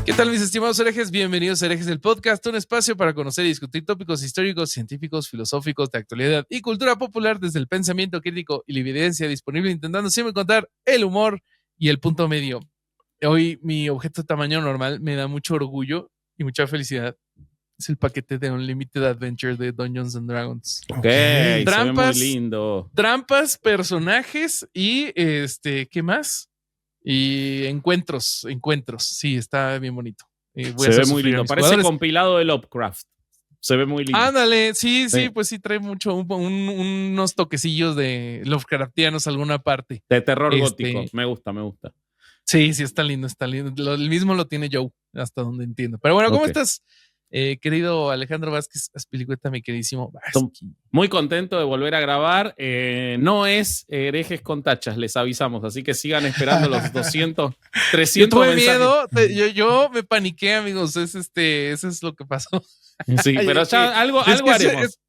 ¿Qué tal, mis estimados herejes? Bienvenidos a Herejes el Podcast, un espacio para conocer y discutir tópicos históricos, científicos, filosóficos, de actualidad y cultura popular desde el pensamiento crítico y la evidencia disponible, intentando siempre encontrar el humor y el punto medio. Hoy mi objeto de tamaño normal me da mucho orgullo y mucha felicidad. Es el paquete de Unlimited Adventure de Dungeons and Dragons. Ok, Trampas, se ve muy lindo. Trampas, personajes y ¿qué más? Y encuentros. Sí, está bien bonito. Se ve muy lindo. Parece compilado de Lovecraft. Se ve muy lindo. Ándale, sí, pues sí trae mucho, unos toquecillos de Lovecraftianos alguna parte. De terror gótico. Me gusta. Sí, está lindo. El mismo lo tiene Joe, hasta donde entiendo. Pero bueno, ¿cómo estás? Querido Alejandro Vázquez Azpilicueta, mi queridísimo Vázquez. Muy contento de volver a grabar. No es Herejes con Tachas, les avisamos. Así que sigan esperando los 200, 300 yo tuve mensajes. miedo, yo me paniqué, amigos. Eso es lo que pasó. Sí, pero ya algo haremos.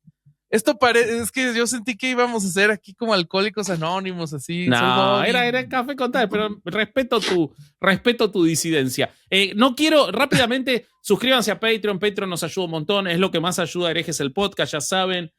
Esto es que yo sentí que íbamos a ser aquí como alcohólicos anónimos, así. No, era café con tal, pero respeto tu disidencia. No quiero, rápidamente, suscríbanse a Patreon. Patreon nos ayuda un montón, es lo que más ayuda a Herejes el Podcast, ya saben.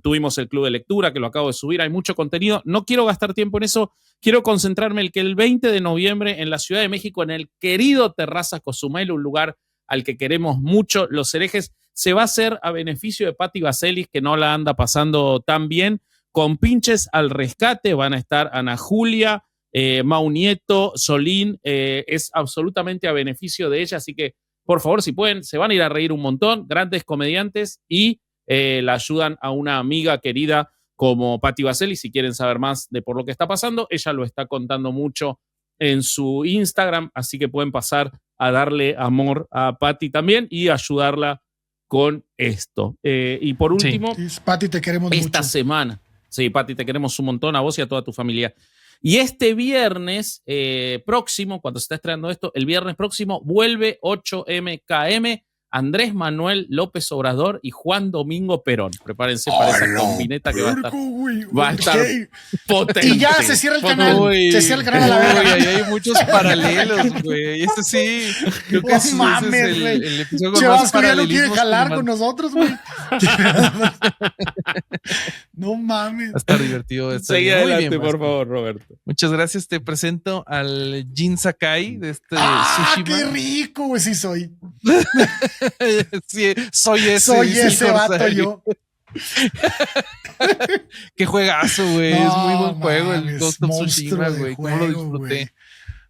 Tuvimos el club de lectura, que lo acabo de subir, hay mucho contenido. No quiero gastar tiempo en eso, quiero concentrarme que el 20 de noviembre en la Ciudad de México, en el querido Terrazas Cozumel, un lugar al que queremos mucho, los herejes, se va a hacer a beneficio de Patti Vaselis, que no la anda pasando tan bien, con pinches al rescate. Van a estar Ana Julia, Mau Nieto, Solín, es absolutamente a beneficio de ella, así que por favor, si pueden, se van a ir a reír un montón, grandes comediantes, y la ayudan a una amiga querida como Patti Vaselis. Si quieren saber más de por lo que está pasando, ella lo está contando mucho en su Instagram, así que pueden pasar a darle amor a Patti también y ayudarla con esto. Y por último, sí, Patti, te queremos esta mucho. semana. Sí, Patti, te queremos un montón, a vos y a toda tu familia. Y este viernes próximo, cuando se está estrenando esto, el viernes próximo vuelve 8MKM, Andrés Manuel López Obrador y Juan Domingo Perón. Prepárense para esa combineta que va a estar potente. Y ya se cierra el canal. Se cierra el canal a la verga. Ahí hay muchos paralelos, güey. Este sí. Creo que no mames, güey. El episodio con Chavas, más ya no quiere paralelismos jalar con nosotros, güey. No mames. Va a estar divertido. Sigue adelante, bien, por favor, Roberto. Muchas gracias. Te presento al Jin Sakai de Tsushima. ¡Qué rico, güey! Sí soy. Sí, soy ese vato yo. Qué juegazo, güey. No, es muy buen juego mames, el Ghost of Tsushima, güey. Cómo lo disfruté. Wey.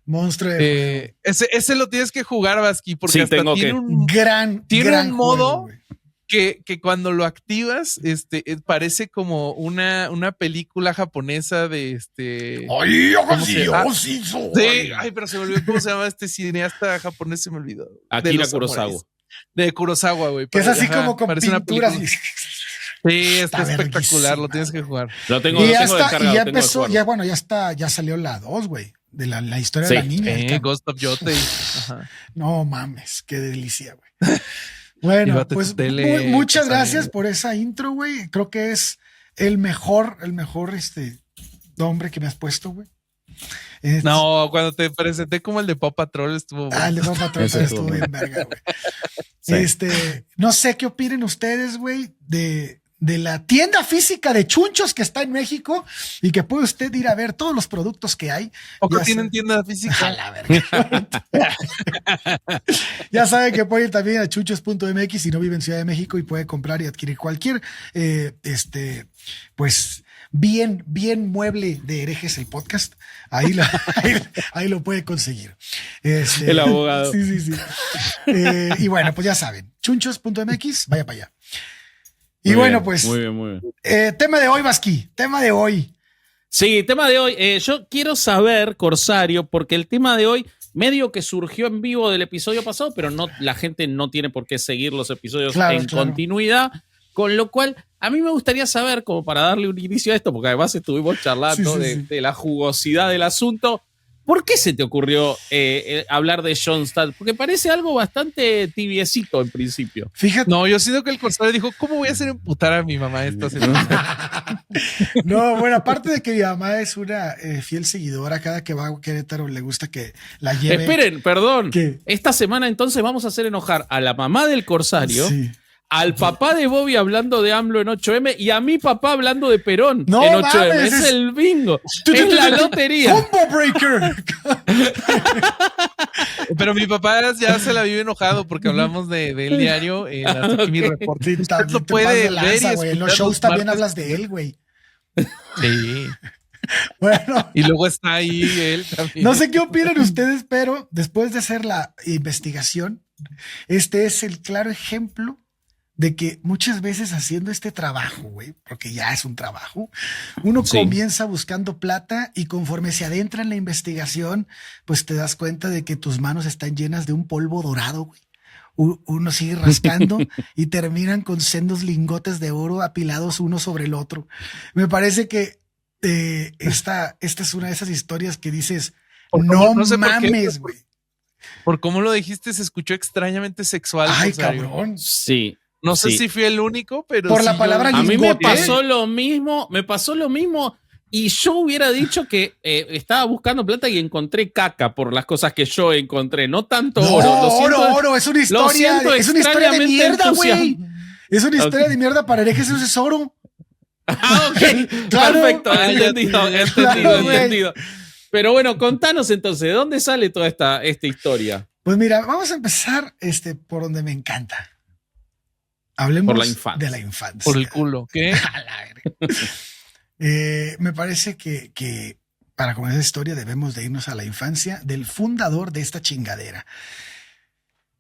Monstruo de juego. Ese lo tienes que jugar, Vasqui, porque hasta tiene un gran modo juego, que cuando lo activas, parece como una película japonesa de ¡Ay, sí, ay, pero se me olvidó cómo se llama este cineasta japonés, se me olvidó. Akira Kurosawa. De Kurosawa, güey. Que es así como con pinturas. Sí, está espectacular, lo tienes que jugar. Lo tengo, y ya empezó, ya salió la 2, güey. De la historia de la niña. Ghost of Yotei. No mames, qué delicia, güey. Bueno, pues muchas gracias por esa intro, güey. Creo que es el mejor nombre que me has puesto, güey. No, cuando te presenté como el de Paw Patrol estuvo bueno. El de Paw Patrol estuvo bien verga, güey. Sí. No sé qué opinen ustedes, güey, de la tienda física de chunchos que está en México y que puede usted ir a ver todos los productos que hay. ¿O que tienen tienda física? A la verga. Ya saben que puede ir también a chunchos.mx si no vive en Ciudad de México y puede comprar y adquirir cualquier, pues, bien mueble de Herejes el Podcast. Ahí lo puede conseguir. El abogado. Sí. Y bueno, pues ya saben, chunchos.mx, vaya para allá. Y muy bueno, bien, pues. Muy bien. Tema de hoy, Vasqui. Tema de hoy. Sí, tema de hoy. Yo quiero saber, Corsario, porque el tema de hoy medio que surgió en vivo del episodio pasado, pero la gente no tiene por qué seguir los episodios en continuidad. Con lo cual, a mí me gustaría saber, como para darle un inicio a esto, porque además estuvimos charlando de la jugosidad del asunto. ¿Por qué se te ocurrió hablar de Schoenstatt? Porque parece algo bastante tibiecito en principio. Fíjate. No, yo siento que el Corsario dijo, ¿cómo voy a hacer emputar a mi mamá esta semana? No, bueno, aparte de que mi mamá es una fiel seguidora, cada que va a Querétaro le gusta que la lleve. Esperen, perdón. ¿Qué? Esta semana entonces vamos a hacer enojar a la mamá del Corsario, Sí. al papá de Bobby hablando de AMLO en 8M y a mi papá hablando de Perón No en 8M. mames, es el bingo. Es la lotería. ¡Combo Breaker! Pero mi papá ya se la vive enojado porque hablamos del diario en Hasta Aquí Mi Reporte. Sí, Usted también lo te puede pasas de ver lanza, y güey. En los escuchar shows también martes. hablas de él, güey. Sí. Bueno, Y luego está ahí él también. no sé qué opinan ustedes, pero después de hacer la investigación, este es el claro ejemplo de que muchas veces haciendo este trabajo, güey, porque ya es un trabajo, uno Sí. comienza buscando plata y conforme se adentra en la investigación, pues te das cuenta de que tus manos están llenas de un polvo dorado, güey. Uno sigue rascando y terminan con sendos lingotes de oro apilados uno sobre el otro. Me parece que esta es una de esas historias que dices, no sé por qué, mames, güey. por cómo lo dijiste, se escuchó extrañamente sexual. Ay, Corsario. cabrón. Sí. No sé Sí. si fui el único, pero Por sí la palabra yo- A mí me lingote. pasó lo mismo, y yo hubiera dicho que estaba buscando plata y encontré caca por las cosas que yo encontré, no tanto No, oro. Lo siento, oro, es una historia, siento es una historia de extrañamente mierda, güey. entusiasmado. Es una historia Ok. de mierda para herejes, eso es oro. Ah, ok. Claro. Perfecto, Ah, ya entendido, te- entendido, güey. entendido. Pero bueno, contanos entonces, ¿de dónde sale toda esta historia? Pues mira, vamos a empezar por donde me encanta. Hablemos Por la infancia. de la infancia. Por el culo. ¿Qué? A la verga. Me parece que para comenzar esta historia debemos de irnos a la infancia del fundador de esta chingadera.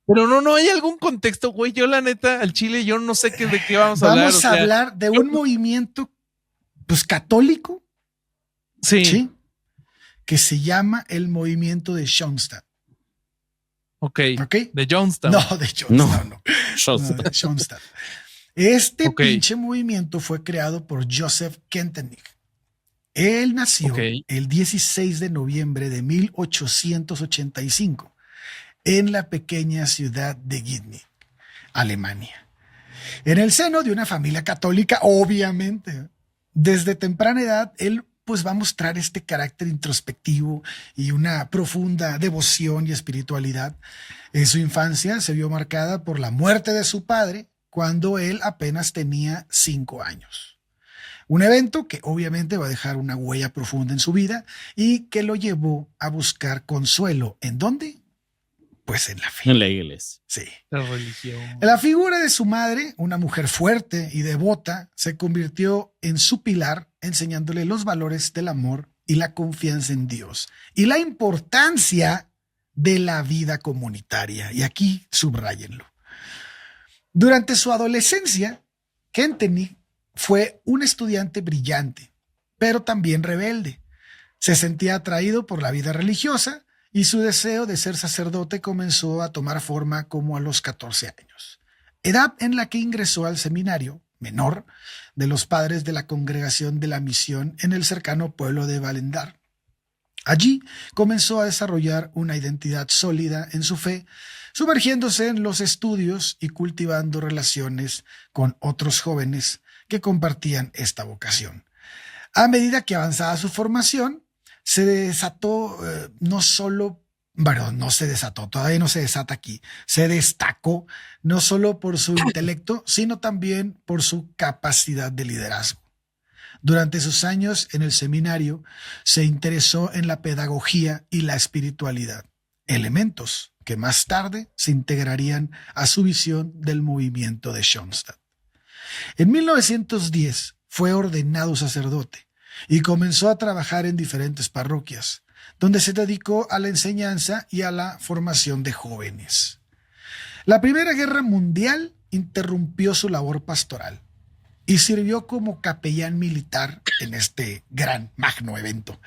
Pero no hay algún contexto, güey. Yo, la neta, al chile, yo no sé de qué vamos a hablar. Vamos a hablar de un movimiento pues católico, Sí. ¿sí? Que se llama el movimiento de Schoenstatt. Ok. ¿Ok? De Jonestown. No, de Schoenstatt, no. Yo- No, de Schoenstatt. Este Ok. pinche movimiento fue creado por Joseph Kentenich. Él nació Ok. el 16 de noviembre de 1885 en la pequeña ciudad de Gdynia, Alemania. En el seno de una familia católica, obviamente. Desde temprana edad, él pues va a mostrar este carácter introspectivo y una profunda devoción y espiritualidad. En su infancia se vio marcada por la muerte de su padre cuando él apenas tenía 5 años. Un evento que obviamente va a dejar una huella profunda en su vida y que lo llevó a buscar consuelo. ¿En dónde? Pues en la fe. En la iglesia. Sí. La religión. La figura de su madre, una mujer fuerte y devota, se convirtió en su pilar, enseñándole los valores del amor y la confianza en Dios y la importancia de la vida comunitaria. Y aquí subrayenlo. Durante su adolescencia, Kentenich fue un estudiante brillante, pero también rebelde. Se sentía atraído por la vida religiosa y su deseo de ser sacerdote comenzó a tomar forma como a los 14 años, edad en la que ingresó al seminario menor de los padres de la Congregación de la Misión en el cercano pueblo de Valendar. Allí comenzó a desarrollar una identidad sólida en su fe, sumergiéndose en los estudios y cultivando relaciones con otros jóvenes que compartían esta vocación. A medida que avanzaba su formación, se desató no se desató, todavía no se desata aquí, se destacó no solo por su intelecto, sino también por su capacidad de liderazgo. Durante sus años en el seminario, se interesó en la pedagogía y la espiritualidad, elementos que más tarde se integrarían a su visión del movimiento de Schoenstatt. En 1910 fue ordenado sacerdote y comenzó a trabajar en diferentes parroquias, donde se dedicó a la enseñanza y a la formación de jóvenes. La Primera Guerra Mundial interrumpió su labor pastoral y sirvió como capellán militar en este gran magno evento.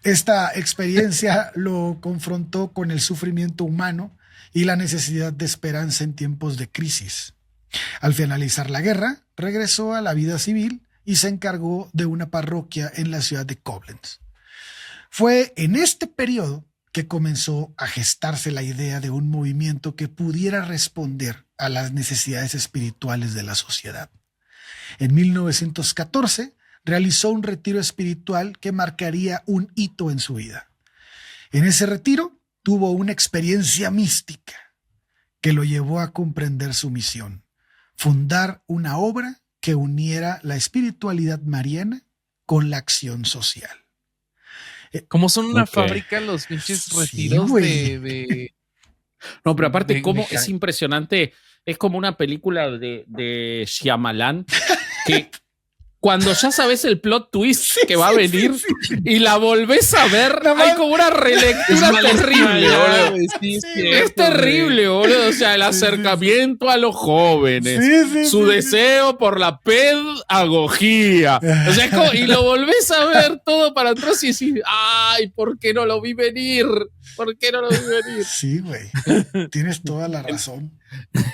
Esta experiencia lo confrontó con el sufrimiento humano y la necesidad de esperanza en tiempos de crisis. Al finalizar la guerra, regresó a la vida civil y se encargó de una parroquia en la ciudad de Koblenz. Fue en este periodo que comenzó a gestarse la idea de un movimiento que pudiera responder a las necesidades espirituales de la sociedad. En 1914 realizó un retiro espiritual que marcaría un hito en su vida. En ese retiro tuvo una experiencia mística que lo llevó a comprender su misión: fundar una obra que uniera la espiritualidad mariana con la acción social. Como son una Ok. fábrica los pinches Sí, retiros güey. de No, pero aparte, Me- cómo me es cae. impresionante. Es como una película de Shyamalan que cuando ya sabes el plot twist que va a venir y la volvés a ver, No, hay man. como una relectura terrible, boludo. Es terrible, boludo. O sea, el acercamiento a los jóvenes, su deseo por la pedagogía. O sea, es como, y lo volvés a ver todo para atrás y decís, ay, ¿por qué no lo vi venir? ¿Por qué no lo vi venir? Sí, güey. Tienes toda la razón.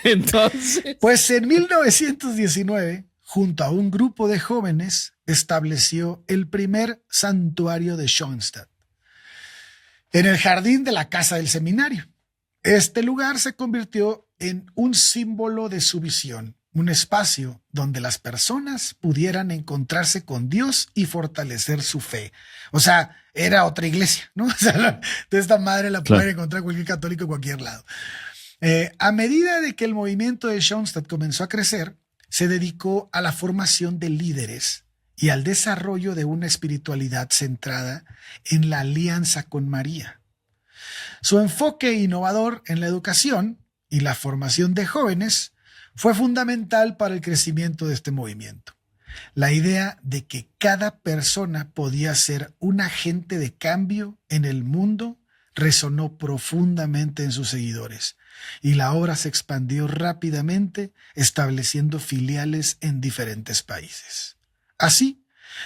Entonces, Pues en 1919, junto a un grupo de jóvenes, estableció el primer santuario de Schoenstatt, en el jardín de la casa del seminario. Este lugar se convirtió en un símbolo de su visión, un espacio donde las personas pudieran encontrarse con Dios y fortalecer su fe. O sea, era otra iglesia, ¿no? O sea, de esta madre la pueden encontrar cualquier católico en cualquier lado. A medida de que el movimiento de Schoenstatt comenzó a crecer, se dedicó a la formación de líderes y al desarrollo de una espiritualidad centrada en la alianza con María. Su enfoque innovador en la educación y la formación de jóvenes fue fundamental para el crecimiento de este movimiento. La idea de que cada persona podía ser un agente de cambio en el mundo resonó profundamente en sus seguidores, y la obra se expandió rápidamente, estableciendo filiales en diferentes países. Así,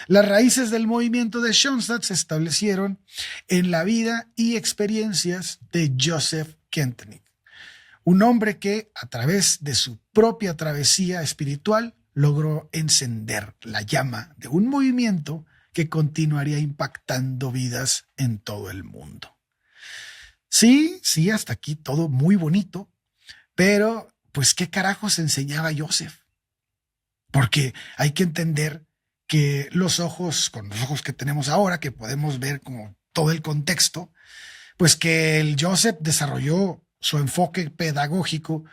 las raíces del movimiento de Schoenstatt se establecieron en la vida y experiencias de Joseph Kentenich, un hombre que, a través de su propia travesía espiritual, logró encender la llama de un movimiento que continuaría impactando vidas en todo el mundo. Sí, hasta aquí todo muy bonito, pero pues ¿qué carajos enseñaba Joseph? Porque hay que entender que con los ojos que tenemos ahora, que podemos ver como todo el contexto, pues que el Joseph desarrolló su enfoque pedagógico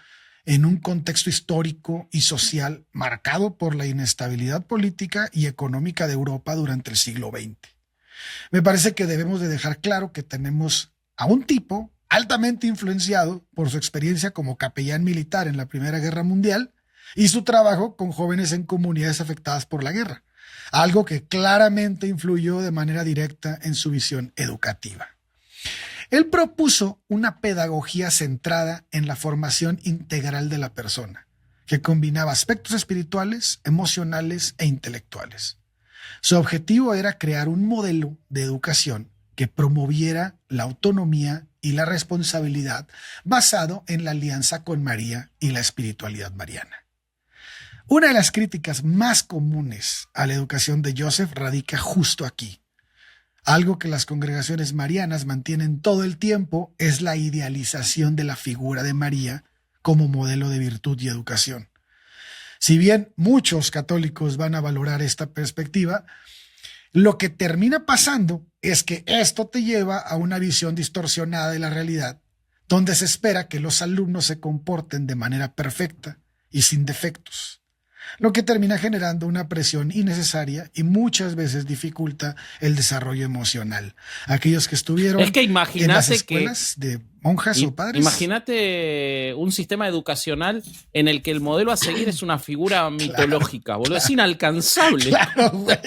en un contexto histórico y social marcado por la inestabilidad política y económica de Europa durante el siglo XX. Me parece que debemos de dejar claro que tenemos a un tipo altamente influenciado por su experiencia como capellán militar en la Primera Guerra Mundial y su trabajo con jóvenes en comunidades afectadas por la guerra, algo que claramente influyó de manera directa en su visión educativa. Él propuso una pedagogía centrada en la formación integral de la persona, que combinaba aspectos espirituales, emocionales e intelectuales. Su objetivo era crear un modelo de educación que promoviera la autonomía y la responsabilidad basado en la alianza con María y la espiritualidad mariana. Una de las críticas más comunes a la educación de Joseph radica justo aquí. Algo que las congregaciones marianas mantienen todo el tiempo es la idealización de la figura de María como modelo de virtud y educación. Si bien muchos católicos van a valorar esta perspectiva, lo que termina pasando es que esto te lleva a una visión distorsionada de la realidad, donde se espera que los alumnos se comporten de manera perfecta y sin defectos, lo que termina generando una presión innecesaria y muchas veces dificulta el desarrollo emocional. Aquellos que estuvieron es que en las imagínate escuelas de monjas o padres. Imagínate un sistema educacional en el que el modelo a seguir es una figura mitológica, boludo. Es inalcanzable. Claro, güey.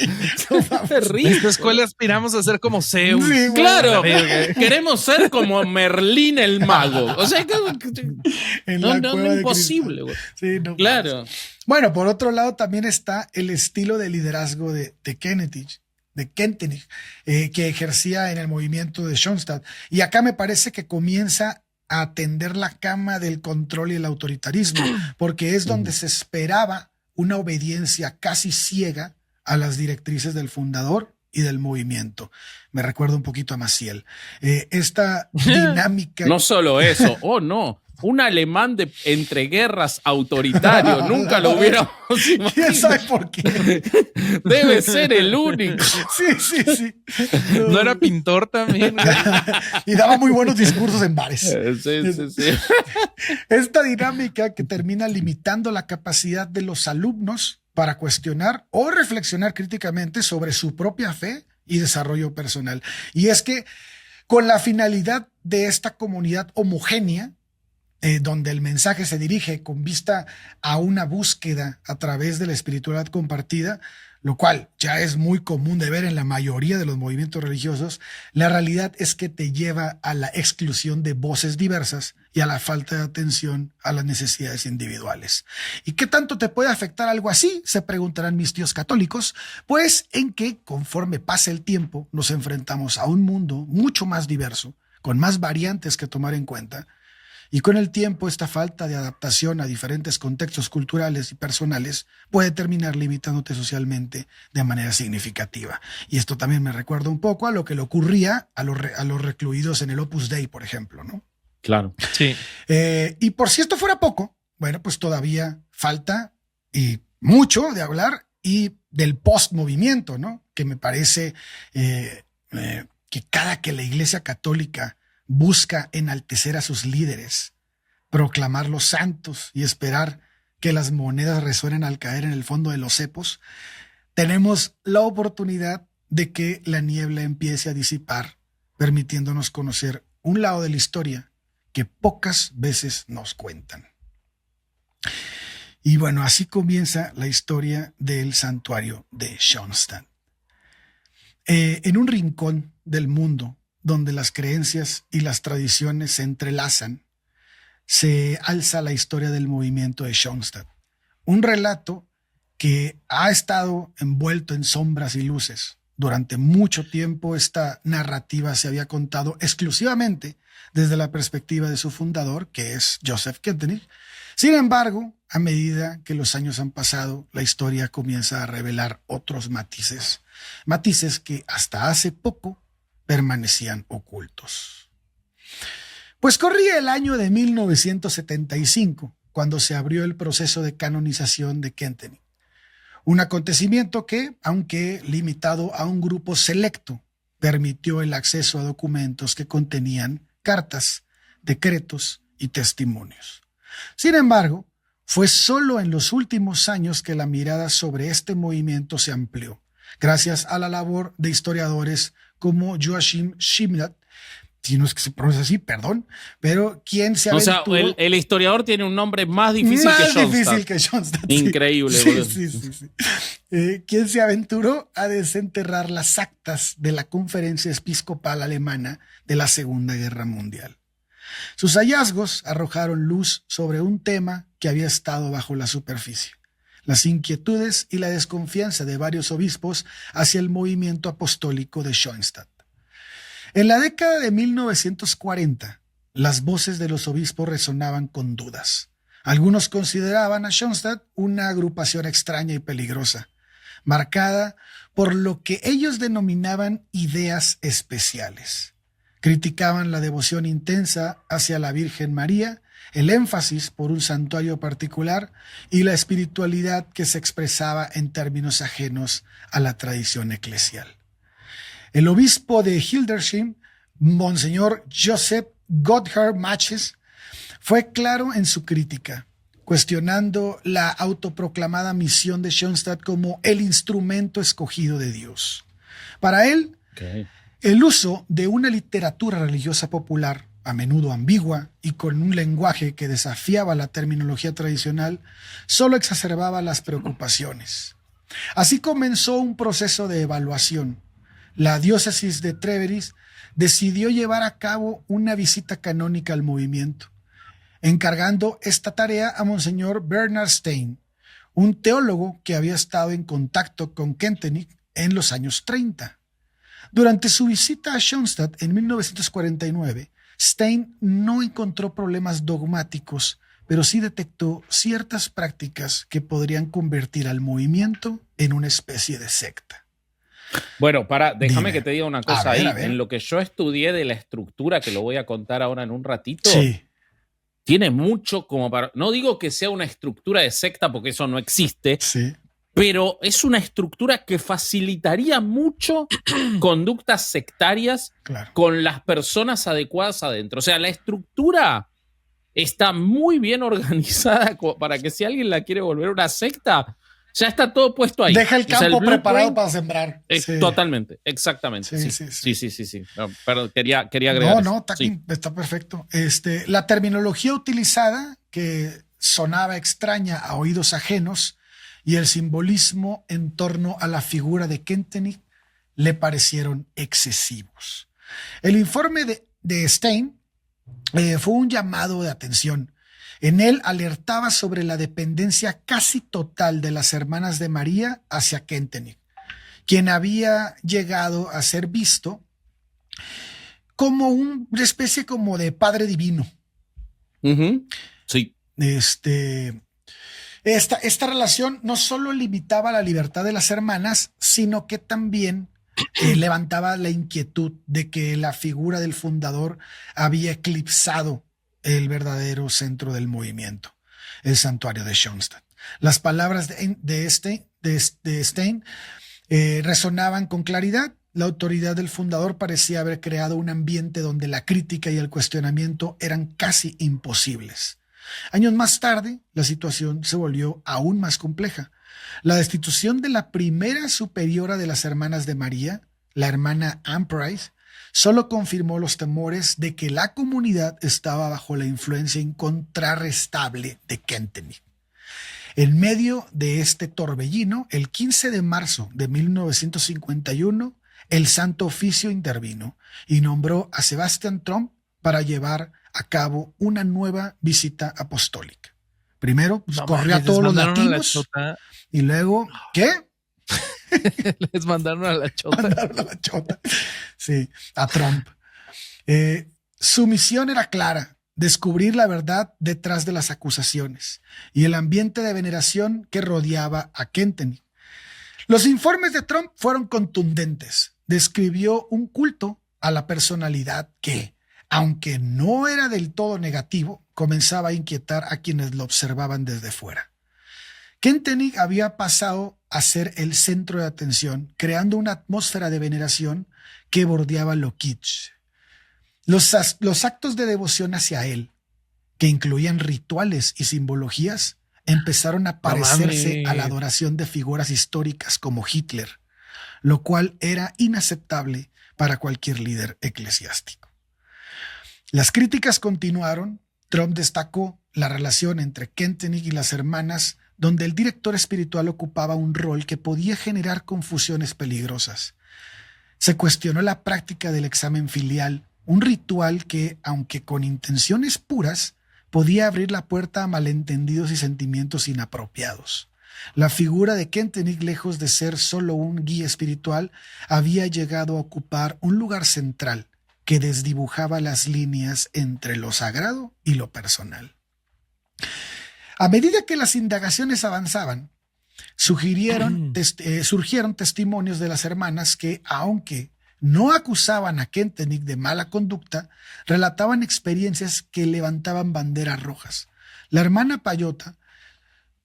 No Es mames. terrible. En esta escuela aspiramos a ser como Zeus. Sí, güey. Claro, La verga. queremos ser como Merlín el mago. O sea, En no, la no, cueva no de imposible, güey. cristal. Sí, no Claro. Bueno, por otro lado también está el estilo de liderazgo de Kentenich, que ejercía en el movimiento de Schoenstatt. Y acá me parece que comienza a tender la cama del control y el autoritarismo, porque es donde se esperaba una obediencia casi ciega a las directrices del fundador y del movimiento. Me recuerda un poquito a Maciel. Esta dinámica... No solo eso, no. Un alemán de entreguerras autoritario, nunca lo hubiéramos imaginado. ¿Quién sabe por qué? Debe ser el único. Sí. ¿No era pintor también? Y daba muy buenos discursos en bares. Sí. Esta dinámica que termina limitando la capacidad de los alumnos para cuestionar o reflexionar críticamente sobre su propia fe y desarrollo personal. Y es que con la finalidad de esta comunidad homogénea, donde el mensaje se dirige con vista a una búsqueda a través de la espiritualidad compartida, lo cual ya es muy común de ver en la mayoría de los movimientos religiosos, la realidad es que te lleva a la exclusión de voces diversas y a la falta de atención a las necesidades individuales. ¿Y qué tanto te puede afectar algo así? Se preguntarán mis tíos católicos, pues en que conforme pasa el tiempo nos enfrentamos a un mundo mucho más diverso, con más variantes que tomar en cuenta. Y con el tiempo, esta falta de adaptación a diferentes contextos culturales y personales puede terminar limitándote socialmente de manera significativa. Y esto también me recuerda un poco a lo que le ocurría a los recluidos en el Opus Dei, por ejemplo, ¿no? Claro. Sí. Y por si esto fuera poco, bueno, pues todavía falta y mucho de hablar y del post-movimiento, ¿no? Que me parece que cada que la Iglesia Católica busca enaltecer a sus líderes, proclamarlos santos y esperar que las monedas resuenen al caer en el fondo de los cepos, tenemos la oportunidad de que la niebla empiece a disipar, permitiéndonos conocer un lado de la historia que pocas veces nos cuentan. Y bueno, así comienza la historia del santuario de Schoenstatt. En un rincón del mundo donde las creencias y las tradiciones se entrelazan, se alza la historia del movimiento de Schoenstatt. Un relato que ha estado envuelto en sombras y luces. Durante mucho tiempo esta narrativa se había contado exclusivamente desde la perspectiva de su fundador, que es Joseph Kentenich. Sin embargo, a medida que los años han pasado, la historia comienza a revelar otros matices que hasta hace poco permanecían ocultos. Pues corría el año de 1975, cuando se abrió el proceso de canonización de Kentenich. Un acontecimiento que, aunque limitado a un grupo selecto, permitió el acceso a documentos que contenían cartas, decretos y testimonios. Sin embargo, fue solo en los últimos años que la mirada sobre este movimiento se amplió, gracias a la labor de historiadores como Joachim Schimlat, si no es que se pronuncia así, perdón, pero quien se aventuró... O sea, el historiador tiene un nombre más difícil que Schoenstatt. Increíble, boludo. Sí. Quien se aventuró a desenterrar las actas de la Conferencia Episcopal Alemana de la Segunda Guerra Mundial. Sus hallazgos arrojaron luz sobre un tema que había estado bajo la superficie: las inquietudes y la desconfianza de varios obispos hacia el movimiento apostólico de Schoenstatt. En la década de 1940, las voces de los obispos resonaban con dudas. Algunos consideraban a Schoenstatt una agrupación extraña y peligrosa, marcada por lo que ellos denominaban ideas especiales. Criticaban la devoción intensa hacia la Virgen María, el énfasis por un santuario particular y la espiritualidad que se expresaba en términos ajenos a la tradición eclesial. El obispo de Hildesheim, Monseñor Joseph Gotthard Matches, fue claro en su crítica, cuestionando la autoproclamada misión de Schoenstatt como el instrumento escogido de Dios. Para él, el uso de una literatura religiosa popular, a menudo ambigua y con un lenguaje que desafiaba la terminología tradicional, solo exacerbaba las preocupaciones. Así comenzó un proceso de evaluación. La diócesis de Treveris decidió llevar a cabo una visita canónica al movimiento, encargando esta tarea a Monseñor Bernard Stein, un teólogo que había estado en contacto con Kentenich en los años 30. Durante su visita a Schoenstatt en 1949, Stein no encontró problemas dogmáticos, pero sí detectó ciertas prácticas que podrían convertir al movimiento en una especie de secta. Bueno, déjame Dime. que te diga una cosa A ver, ahí. a ver. En lo que yo estudié de la estructura, que lo voy a contar ahora en un ratito, Sí, tiene mucho como para... No digo que sea una estructura de secta, porque eso no existe, sí, pero es una estructura que facilitaría mucho conductas sectarias claro. con las personas adecuadas adentro. O sea, la estructura está muy bien organizada para que si alguien la quiere volver una secta, ya está todo puesto ahí. Deja el O sea, campo preparado blueprint, para sembrar. Sí. Totalmente, exactamente. Sí. Sí. No, perdón, quería agregar No, eso. está perfecto. La terminología utilizada, que sonaba extraña a oídos ajenos, y el simbolismo en torno a la figura de Kentenich le parecieron excesivos. El informe de Stein fue un llamado de atención. En él alertaba sobre la dependencia casi total de las hermanas de María hacia Kentenich, quien había llegado a ser visto como una especie como de padre divino. Sí. Esta relación no solo limitaba la libertad de las hermanas, sino que también levantaba la inquietud de que la figura del fundador había eclipsado el verdadero centro del movimiento, el santuario de Schoenstatt. Las palabras de Stein resonaban con claridad. La autoridad del fundador parecía haber creado un ambiente donde la crítica y el cuestionamiento eran casi imposibles. Años más tarde, la situación se volvió aún más compleja. La destitución de la primera superiora de las hermanas de María, la hermana Anne Price, solo confirmó los temores de que la comunidad estaba bajo la influencia incontrarrestable de Kentenich. En medio de este torbellino, el 15 de marzo de 1951, el Santo Oficio intervino y nombró a Sebastian Trump para llevar a cabo una nueva visita apostólica. Primero, corrió a todos los latinos y luego, ¿qué? Les mandaron a la chota. Mandaron a la chota. Sí, a Trump. Su misión era clara: descubrir la verdad detrás de las acusaciones y el ambiente de veneración que rodeaba a Kentenich. Los informes de Trump fueron contundentes. Describió un culto a la personalidad que, aunque no era del todo negativo, comenzaba a inquietar a quienes lo observaban desde fuera. Kentenich había pasado a ser el centro de atención, creando una atmósfera de veneración que bordeaba lo kitsch. Los actos de devoción hacia él, que incluían rituales y simbologías, empezaron a parecerse a la adoración de figuras históricas como Hitler, lo cual era inaceptable para cualquier líder eclesiástico. Las críticas continuaron. Trump destacó la relación entre Kentenich y las hermanas, donde el director espiritual ocupaba un rol que podía generar confusiones peligrosas. Se cuestionó la práctica del examen filial, un ritual que, aunque con intenciones puras, podía abrir la puerta a malentendidos y sentimientos inapropiados. La figura de Kentenich, lejos de ser solo un guía espiritual, había llegado a ocupar un lugar central que desdibujaba las líneas entre lo sagrado y lo personal. A medida que las indagaciones avanzaban, surgieron testimonios de las hermanas que, aunque no acusaban a Kentenich de mala conducta, relataban experiencias que levantaban banderas rojas. La hermana Payota,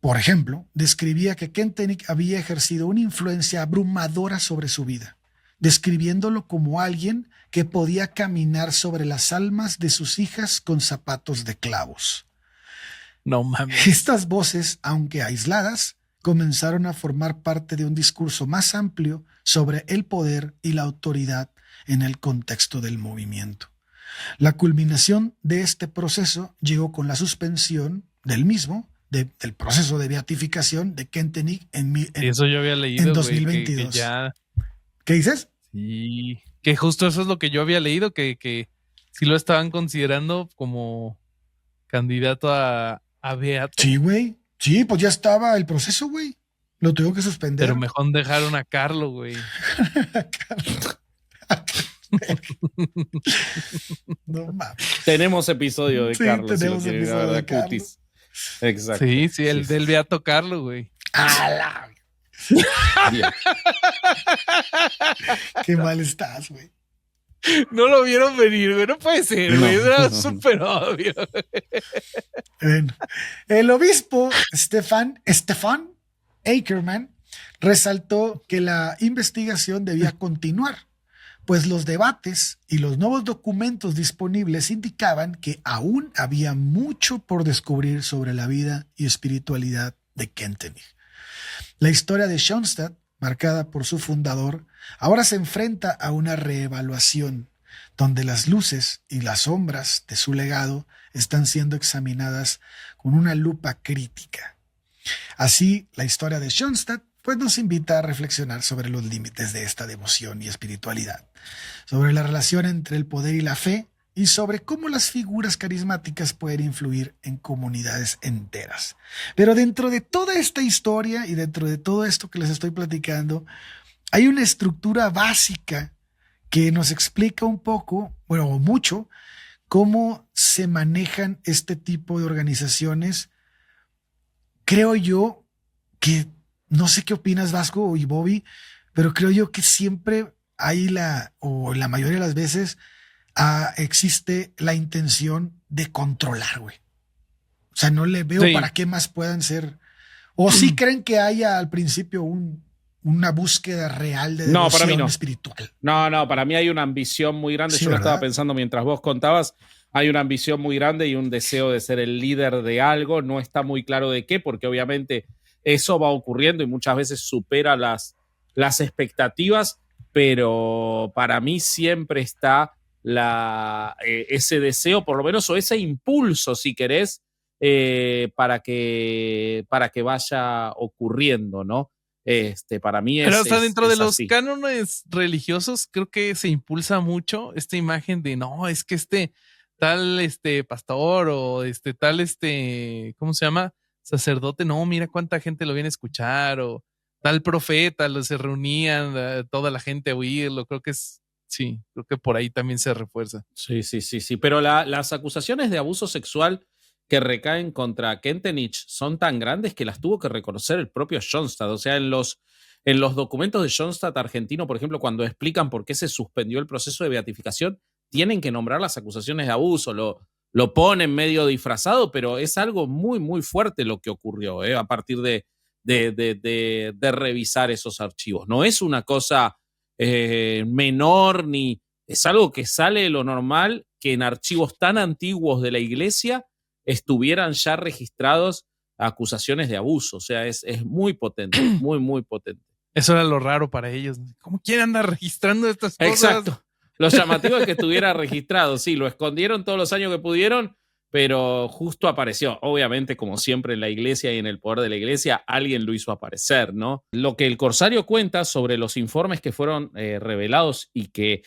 por ejemplo, describía que Kentenich había ejercido una influencia abrumadora sobre su vida, describiéndolo como alguien que podía caminar sobre las almas de sus hijas con zapatos de clavos. No mames. Estas voces, aunque aisladas, comenzaron a formar parte de un discurso más amplio sobre el poder y la autoridad en el contexto del movimiento. La culminación de este proceso llegó con la suspensión del mismo, del proceso de beatificación de Kentenich eso yo había leído, en 2022. Que ¿Qué dices? Sí, que justo eso es lo que yo había leído, que sí lo estaban considerando como candidato a beato. Sí, güey. Sí, pues ya estaba el proceso, güey. Lo tengo que suspender. Pero mejor dejaron a Carlo, güey. No mames. Tenemos episodio de Carlos. Tenemos episodio de Carlos. Exacto. Sí, el del beato Carlo, güey. ¡Ala! Bien. Qué mal estás, güey. No lo vieron venir, güey. No puede ser, güey. No. Era súper obvio. Bueno, el obispo Stefan Ackerman resaltó que la investigación debía continuar, pues los debates y los nuevos documentos disponibles indicaban que aún había mucho por descubrir sobre la vida y espiritualidad de Kentenich. La historia de Schoenstatt, marcada por su fundador, ahora se enfrenta a una reevaluación, donde las luces y las sombras de su legado están siendo examinadas con una lupa crítica. Así, la historia de Schoenstatt pues nos invita a reflexionar sobre los límites de esta devoción y espiritualidad, sobre la relación entre el poder y la fe y sobre cómo las figuras carismáticas pueden influir en comunidades enteras. Pero dentro de toda esta historia y dentro de todo esto que les estoy platicando, hay una estructura básica que nos explica un poco, bueno, o mucho, cómo se manejan este tipo de organizaciones. Creo yo que, no sé qué opinas, Vasco y Bobby, pero creo yo que siempre hay la mayoría de las veces existe la intención de controlar, güey. O sea, no le veo para qué más puedan ser. O sí creen que haya al principio una búsqueda real de devoción para mí no. espiritual. No, para mí hay una ambición muy grande. Sí, yo lo ¿verdad? estaba pensando mientras vos contabas. Hay una ambición muy grande y un deseo de ser el líder de algo. No está muy claro de qué, porque obviamente eso va ocurriendo y muchas veces supera las expectativas, pero para mí siempre está ese deseo, por lo menos, o ese impulso, si querés, para que vaya ocurriendo, ¿no? Para mí Pero hasta dentro de los así. cánones religiosos, creo que se impulsa mucho esta imagen de no, es que tal pastor o tal ¿cómo se llama? Sacerdote, no, mira cuánta gente lo viene a escuchar, o tal profeta, se reunían toda la gente a oírlo. Creo que por ahí también se refuerza. Sí. Pero las acusaciones de abuso sexual que recaen contra Kentenich son tan grandes que las tuvo que reconocer el propio Schoenstatt. O sea, en los documentos de Schoenstatt argentino, por ejemplo, cuando explican por qué se suspendió el proceso de beatificación, tienen que nombrar las acusaciones de abuso. Lo ponen medio disfrazado, pero es algo muy, muy fuerte lo que ocurrió a partir de revisar esos archivos. No es una cosa menor, ni es algo que sale de lo normal, que en archivos tan antiguos de la iglesia estuvieran ya registrados acusaciones de abuso. O sea, es muy potente, muy, muy potente. Eso era lo raro para ellos. ¿Cómo quieren andar registrando estas cosas? Exacto. Lo llamativo es que estuviera registrado. Sí, lo escondieron todos los años que pudieron, pero justo apareció. Obviamente, como siempre en la iglesia y en el poder de la iglesia, alguien lo hizo aparecer, ¿no? Lo que el Corsario cuenta sobre los informes que fueron revelados y que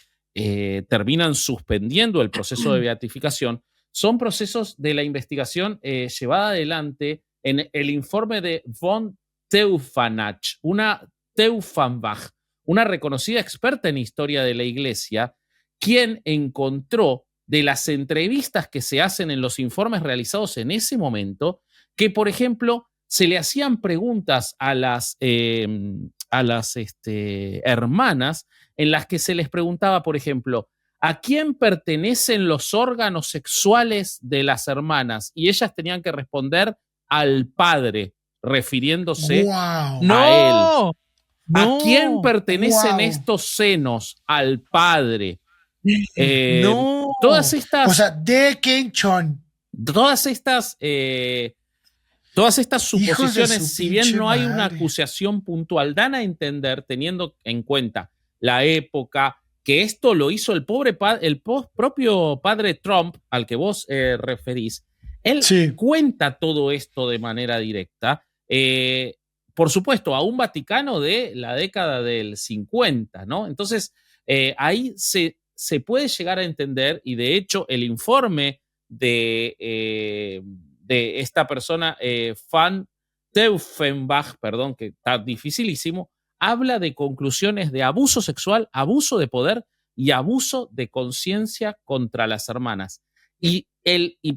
terminan suspendiendo el proceso de beatificación son procesos de la investigación llevada adelante en el informe de von Teufanach, Teufanbach, una reconocida experta en historia de la iglesia, quien encontró de las entrevistas que se hacen en los informes realizados en ese momento, que, por ejemplo, se le hacían preguntas a las hermanas en las que se les preguntaba, por ejemplo, ¿a quién pertenecen los órganos sexuales de las hermanas? Y ellas tenían que responder al padre, refiriéndose a él. ¿A quién pertenecen estos senos? Al padre. No. Todas estas. O sea, de Kenchon. Todas estas suposiciones, si bien no hay una acusación puntual, dan a entender, teniendo en cuenta la época, que esto lo hizo el propio padre Trump, al que vos referís. Él cuenta todo esto de manera directa. Por supuesto, a un Vaticano de la década del 50, ¿no? Entonces, ahí se puede llegar a entender, y de hecho el informe de esta persona, Van Teuffenbach, perdón, que está dificilísimo, habla de conclusiones de abuso sexual, abuso de poder y abuso de conciencia contra las hermanas. Y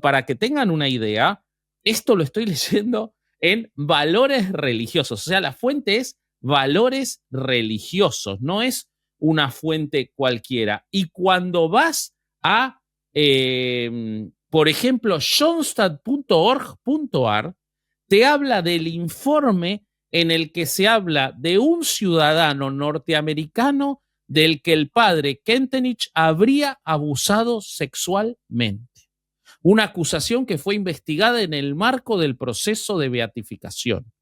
para que tengan una idea, esto lo estoy leyendo en Valores Religiosos. O sea, la fuente es valores religiosos, no es una fuente cualquiera. Y cuando vas a, por ejemplo, johnstadt.org.ar, te habla del informe en el que se habla de un ciudadano norteamericano del que el padre Kentenich habría abusado sexualmente. Una acusación que fue investigada en el marco del proceso de beatificación.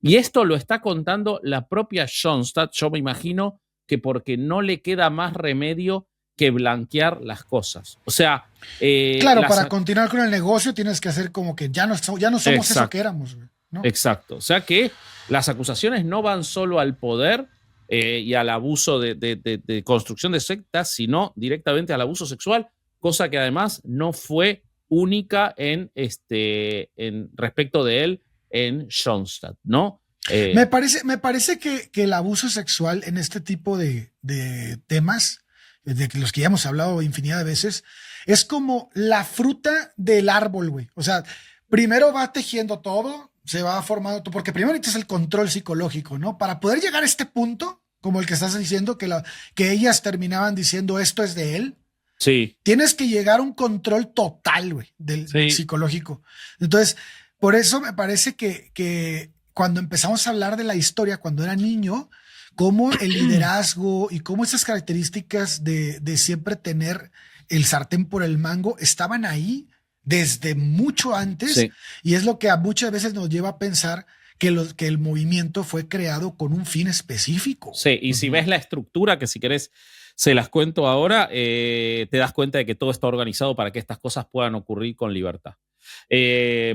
Y esto lo está contando la propia Johnstadt, yo me imagino que porque no le queda más remedio que blanquear las cosas. O sea... claro, para continuar con el negocio tienes que hacer como que ya no somos eso que éramos, ¿no? Exacto. O sea que las acusaciones no van solo al poder y al abuso de construcción de sectas, sino directamente al abuso sexual, cosa que además no fue única en respecto de él en Johnstadt, ¿no? Me parece que el abuso sexual en este tipo de temas, de los que ya hemos hablado infinidad de veces, es como la fruta del árbol, güey. O sea, primero va tejiendo todo, se va formando todo, porque primero necesitas el control psicológico, ¿no? Para poder llegar a este punto, como el que estás diciendo, que ellas terminaban diciendo esto es de él. Sí. Tienes que llegar a un control total, güey, del psicológico. Entonces, por eso me parece que cuando empezamos a hablar de la historia, cuando era niño, cómo el liderazgo y cómo esas características de siempre tener el sartén por el mango estaban ahí desde mucho antes. Sí. Y es lo que muchas veces nos lleva a pensar que el movimiento fue creado con un fin específico. Sí, y si ves la estructura, que si querés se las cuento ahora, te das cuenta de que todo está organizado para que estas cosas puedan ocurrir con libertad.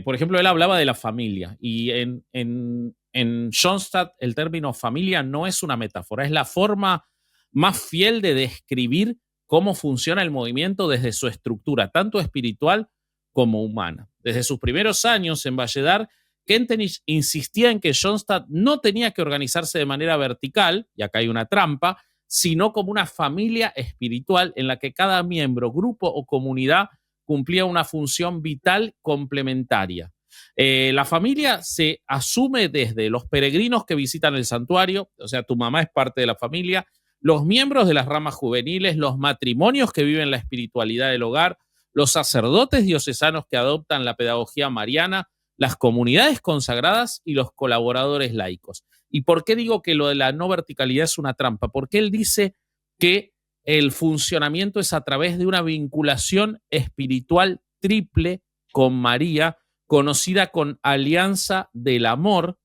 Por ejemplo, él hablaba de la familia y en Johnstadt el término familia no es una metáfora, es la forma más fiel de describir cómo funciona el movimiento desde su estructura, tanto espiritual como humana. Desde sus primeros años en Valledar, Kentenich insistía en que Johnstadt no tenía que organizarse de manera vertical, y acá hay una trampa, sino como una familia espiritual en la que cada miembro, grupo o comunidad cumplía una función vital complementaria. La familia se asume desde los peregrinos que visitan el santuario, o sea, tu mamá es parte de la familia, los miembros de las ramas juveniles, los matrimonios que viven la espiritualidad del hogar, los sacerdotes diocesanos que adoptan la pedagogía mariana, las comunidades consagradas y los colaboradores laicos. ¿Y por qué digo que lo de la no verticalidad es una trampa? Porque él dice que el funcionamiento es a través de una vinculación espiritual triple con María, conocida con alianza del amor,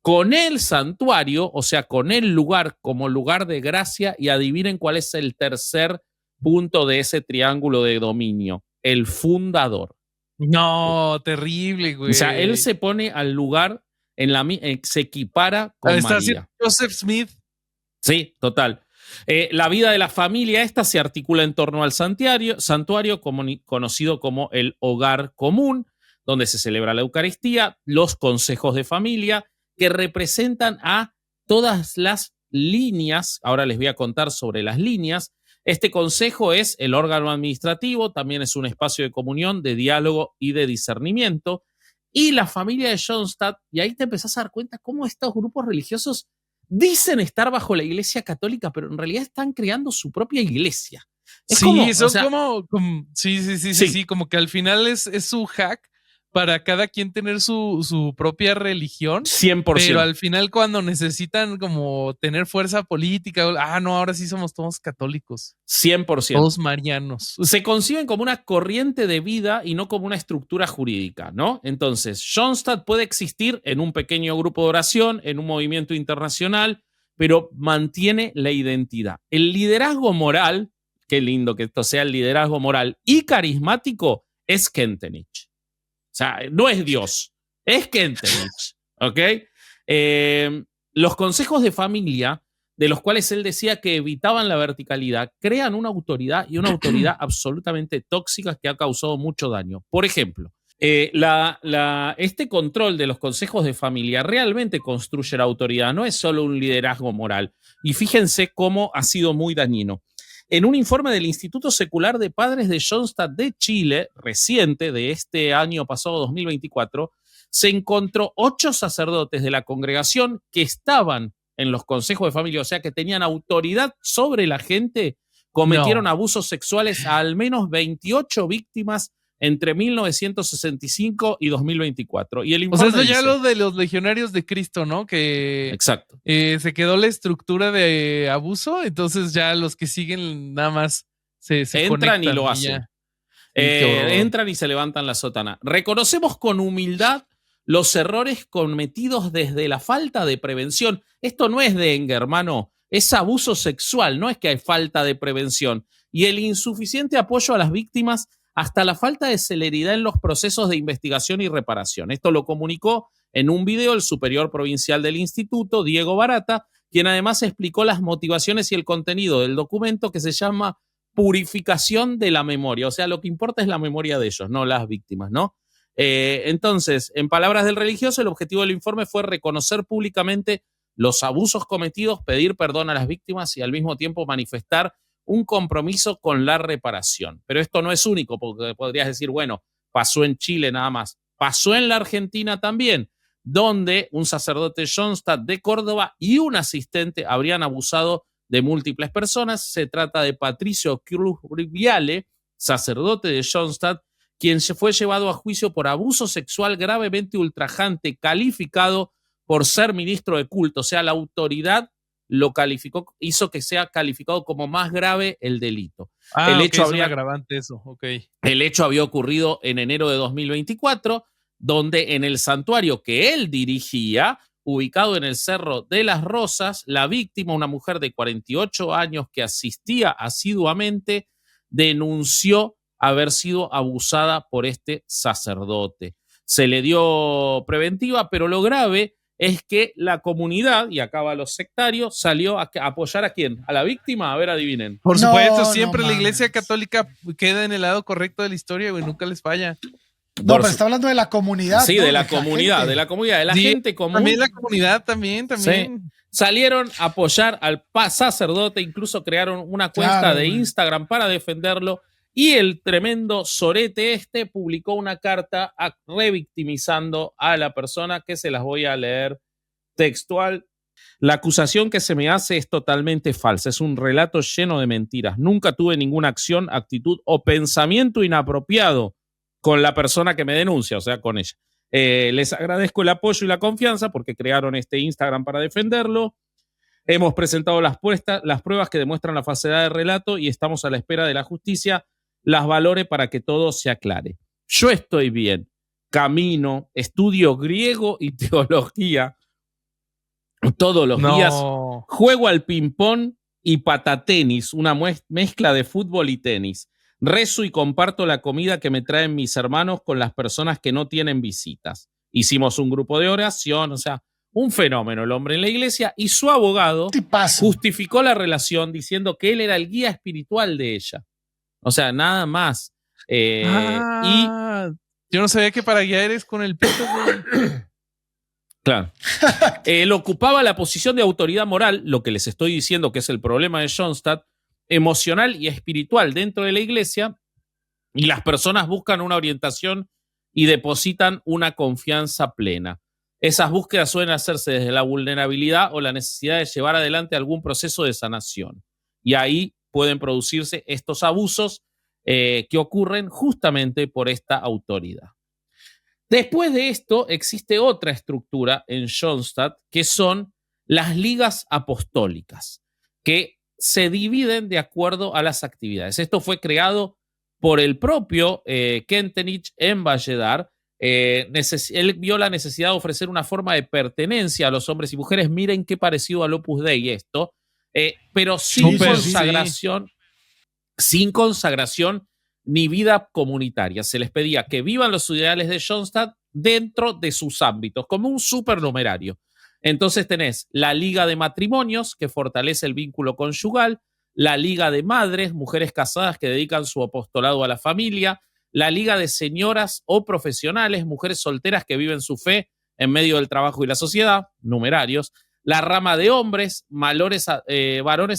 con el santuario, o sea, con el lugar como lugar de gracia, y adivinen cuál es el tercer punto de ese triángulo de dominio, el fundador. No, terrible, güey. O sea, él se pone al lugar, se equipara con María. Joseph Smith. Sí, total. La vida de la familia esta se articula en torno al santuario conocido como el hogar común, donde se celebra la Eucaristía, los consejos de familia, que representan a todas las líneas. Ahora les voy a contar sobre las líneas. Este consejo es el órgano administrativo, también es un espacio de comunión, de diálogo y de discernimiento. Y la familia de Johnstadt, y ahí te empezás a dar cuenta cómo estos grupos religiosos dicen estar bajo la Iglesia Católica, pero en realidad están creando su propia iglesia. Sí, como que al final es su hack para cada quien tener su propia religión. 100%. Pero al final cuando necesitan como tener fuerza política, no, ahora sí somos todos católicos. 100%. Todos marianos. Se conciben como una corriente de vida y no como una estructura jurídica, ¿no? Entonces, Johnstadt puede existir en un pequeño grupo de oración, en un movimiento internacional, pero mantiene la identidad. El liderazgo moral, qué lindo que esto sea el liderazgo moral y carismático, es Kentenich. O sea, no es Dios, es Kentenich, ¿ok? Los consejos de familia, de los cuales él decía que evitaban la verticalidad, crean una autoridad y una autoridad absolutamente tóxica que ha causado mucho daño. Por ejemplo, este control de los consejos de familia realmente construye la autoridad, no es solo un liderazgo moral. Y fíjense cómo ha sido muy dañino. En un informe del Instituto Secular de Padres de Johnstadt de Chile, reciente, de este año pasado 2024, se encontró 8 sacerdotes de la congregación que estaban en los consejos de familia, o sea que tenían autoridad sobre la gente, cometieron abusos sexuales a al menos 28 víctimas entre 1965 y 2024. Y el informe eso ya dice, lo de los legionarios de Cristo, ¿no? Que exacto. Se quedó la estructura de abuso, entonces ya los que siguen nada más se entran y lo ya. hacen. Entran y se levantan la sotana. Reconocemos con humildad los errores cometidos desde la falta de prevención. Esto no es dengue, hermano. Es abuso sexual, no es que hay falta de prevención. Y el insuficiente apoyo a las víctimas hasta la falta de celeridad en los procesos de investigación y reparación. Esto lo comunicó en un video el superior provincial del instituto, Diego Barata, quien además explicó las motivaciones y el contenido del documento que se llama Purificación de la Memoria. O sea, lo que importa es la memoria de ellos, no las víctimas, ¿no? Entonces, en palabras del religioso, el objetivo del informe fue reconocer públicamente los abusos cometidos, pedir perdón a las víctimas y al mismo tiempo manifestar un compromiso con la reparación. Pero esto no es único, porque podrías decir, bueno, pasó en Chile nada más. Pasó en la Argentina también, donde un sacerdote Schoenstatt de Córdoba y un asistente habrían abusado de múltiples personas. Se trata de Patricio Cruz Viale, sacerdote de Schoenstatt, quien se fue llevado a juicio por abuso sexual gravemente ultrajante, calificado por ser ministro de culto. O sea, la autoridad lo calificó, hizo que sea calificado como más grave el delito. El hecho habría, es un agravante eso, El hecho había ocurrido en enero de 2024, donde en el santuario que él dirigía, ubicado en el Cerro de las Rosas, la víctima, una mujer de 48 años que asistía asiduamente, denunció haber sido abusada por este sacerdote. Se le dio preventiva, pero lo grave es que la comunidad, y acá va los sectarios, salió a apoyar ¿a quién? ¿A la víctima? A ver, adivinen. Por supuesto, siempre la Iglesia Católica queda en el lado correcto de la historia, güey, nunca les falla. No, pero está hablando de la comunidad. Sí, ¿no? de la comunidad, de la gente común. También la comunidad, también. Sí. Salieron a apoyar al sacerdote, incluso crearon una cuenta de Instagram para defenderlo. Y el tremendo sorete publicó una carta revictimizando a la persona, que se las voy a leer textual. La acusación que se me hace es totalmente falsa. Es un relato lleno de mentiras. Nunca tuve ninguna acción, actitud o pensamiento inapropiado con la persona que me denuncia, o sea, con ella. Les agradezco el apoyo y la confianza porque crearon este Instagram para defenderlo. Hemos presentado las pruebas que demuestran la falsedad del relato y estamos a la espera de la justicia las valore para que todo se aclare. Yo estoy bien, camino, estudio griego y teología todos los días, juego al ping-pong y patatenis, una mezcla de fútbol y tenis. Rezo y comparto la comida que me traen mis hermanos con las personas que no tienen visitas. Hicimos un grupo de oración, o sea, un fenómeno el hombre en la iglesia, y su abogado justificó la relación diciendo que él era el guía espiritual de ella. O sea, nada más. Y yo no sabía que para guiar eres con el pito. Claro. Él ocupaba la posición de autoridad moral, lo que les estoy diciendo que es el problema de Schoenstatt, emocional y espiritual dentro de la iglesia, y las personas buscan una orientación y depositan una confianza plena. Esas búsquedas suelen hacerse desde la vulnerabilidad o la necesidad de llevar adelante algún proceso de sanación. Y ahí pueden producirse estos abusos que ocurren justamente por esta autoridad. Después de esto, existe otra estructura en Schoenstatt que son las ligas apostólicas, que se dividen de acuerdo a las actividades. Esto fue creado por el propio Kentenich en Valledar. Él vio la necesidad de ofrecer una forma de pertenencia a los hombres y mujeres. Miren qué parecido al Opus Dei esto. Pero sin consagración ni vida comunitaria. Se les pedía que vivan los ideales de Schoenstatt dentro de sus ámbitos, como un supernumerario. Entonces tenés la Liga de Matrimonios, que fortalece el vínculo conyugal, la Liga de Madres, mujeres casadas que dedican su apostolado a la familia, la Liga de Señoras o Profesionales, mujeres solteras que viven su fe en medio del trabajo y la sociedad, numerarios, la rama de hombres, varones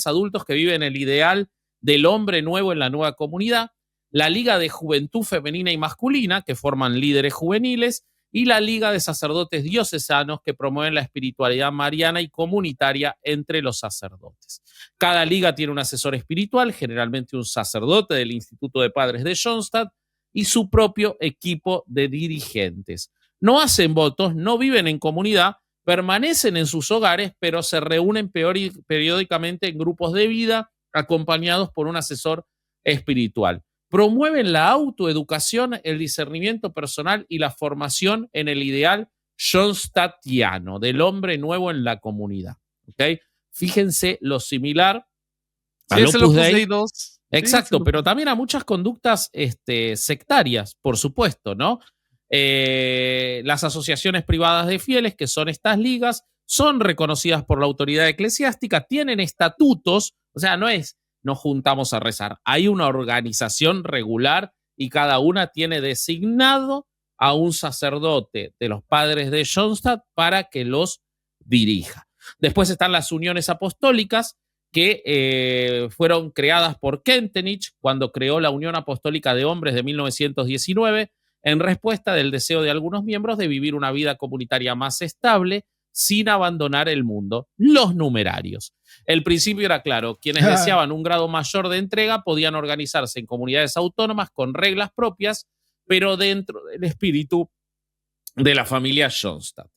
adultos que viven el ideal del hombre nuevo en la nueva comunidad, la Liga de Juventud Femenina y Masculina, que forman líderes juveniles, y la Liga de Sacerdotes Diocesanos, que promueven la espiritualidad mariana y comunitaria entre los sacerdotes. Cada liga tiene un asesor espiritual, generalmente un sacerdote del Instituto de Padres de Schoenstatt, y su propio equipo de dirigentes. No hacen votos, no viven en comunidad, permanecen en sus hogares, pero se reúnen periódicamente en grupos de vida, acompañados por un asesor espiritual. Promueven la autoeducación, el discernimiento personal y la formación en el ideal schoenstattiano del hombre nuevo en la comunidad. ¿Okay? Fíjense lo similar al Opus Dei 2. Exacto, Sí, pero también a muchas conductas sectarias, por supuesto, ¿no? Las asociaciones privadas de fieles, que son estas ligas, son reconocidas por la autoridad eclesiástica, tienen estatutos, o sea, no es nos juntamos a rezar, hay una organización regular y cada una tiene designado a un sacerdote de los padres de Schoenstatt para que los dirija. Después están las uniones apostólicas, que fueron creadas por Kentenich cuando creó la Unión Apostólica de Hombres de 1919, en respuesta del deseo de algunos miembros de vivir una vida comunitaria más estable sin abandonar el mundo. Los numerarios. El principio era claro, quienes deseaban un grado mayor de entrega podían organizarse en comunidades autónomas con reglas propias, pero dentro del espíritu de la familia Schoenstatt.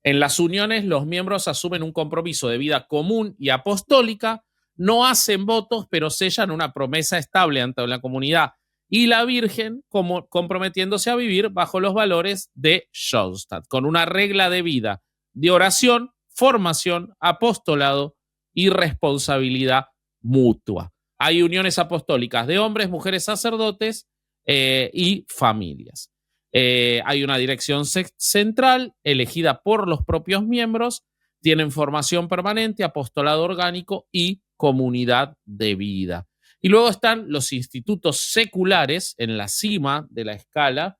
En las uniones, los miembros asumen un compromiso de vida común y apostólica, no hacen votos, pero sellan una promesa estable ante la comunidad y la Virgen, comprometiéndose a vivir bajo los valores de Schoenstatt, con una regla de vida de oración, formación, apostolado y responsabilidad mutua. Hay uniones apostólicas de hombres, mujeres, sacerdotes y familias. Hay una dirección central elegida por los propios miembros, tienen formación permanente, apostolado orgánico y comunidad de vida. Y luego están los institutos seculares en la cima de la escala,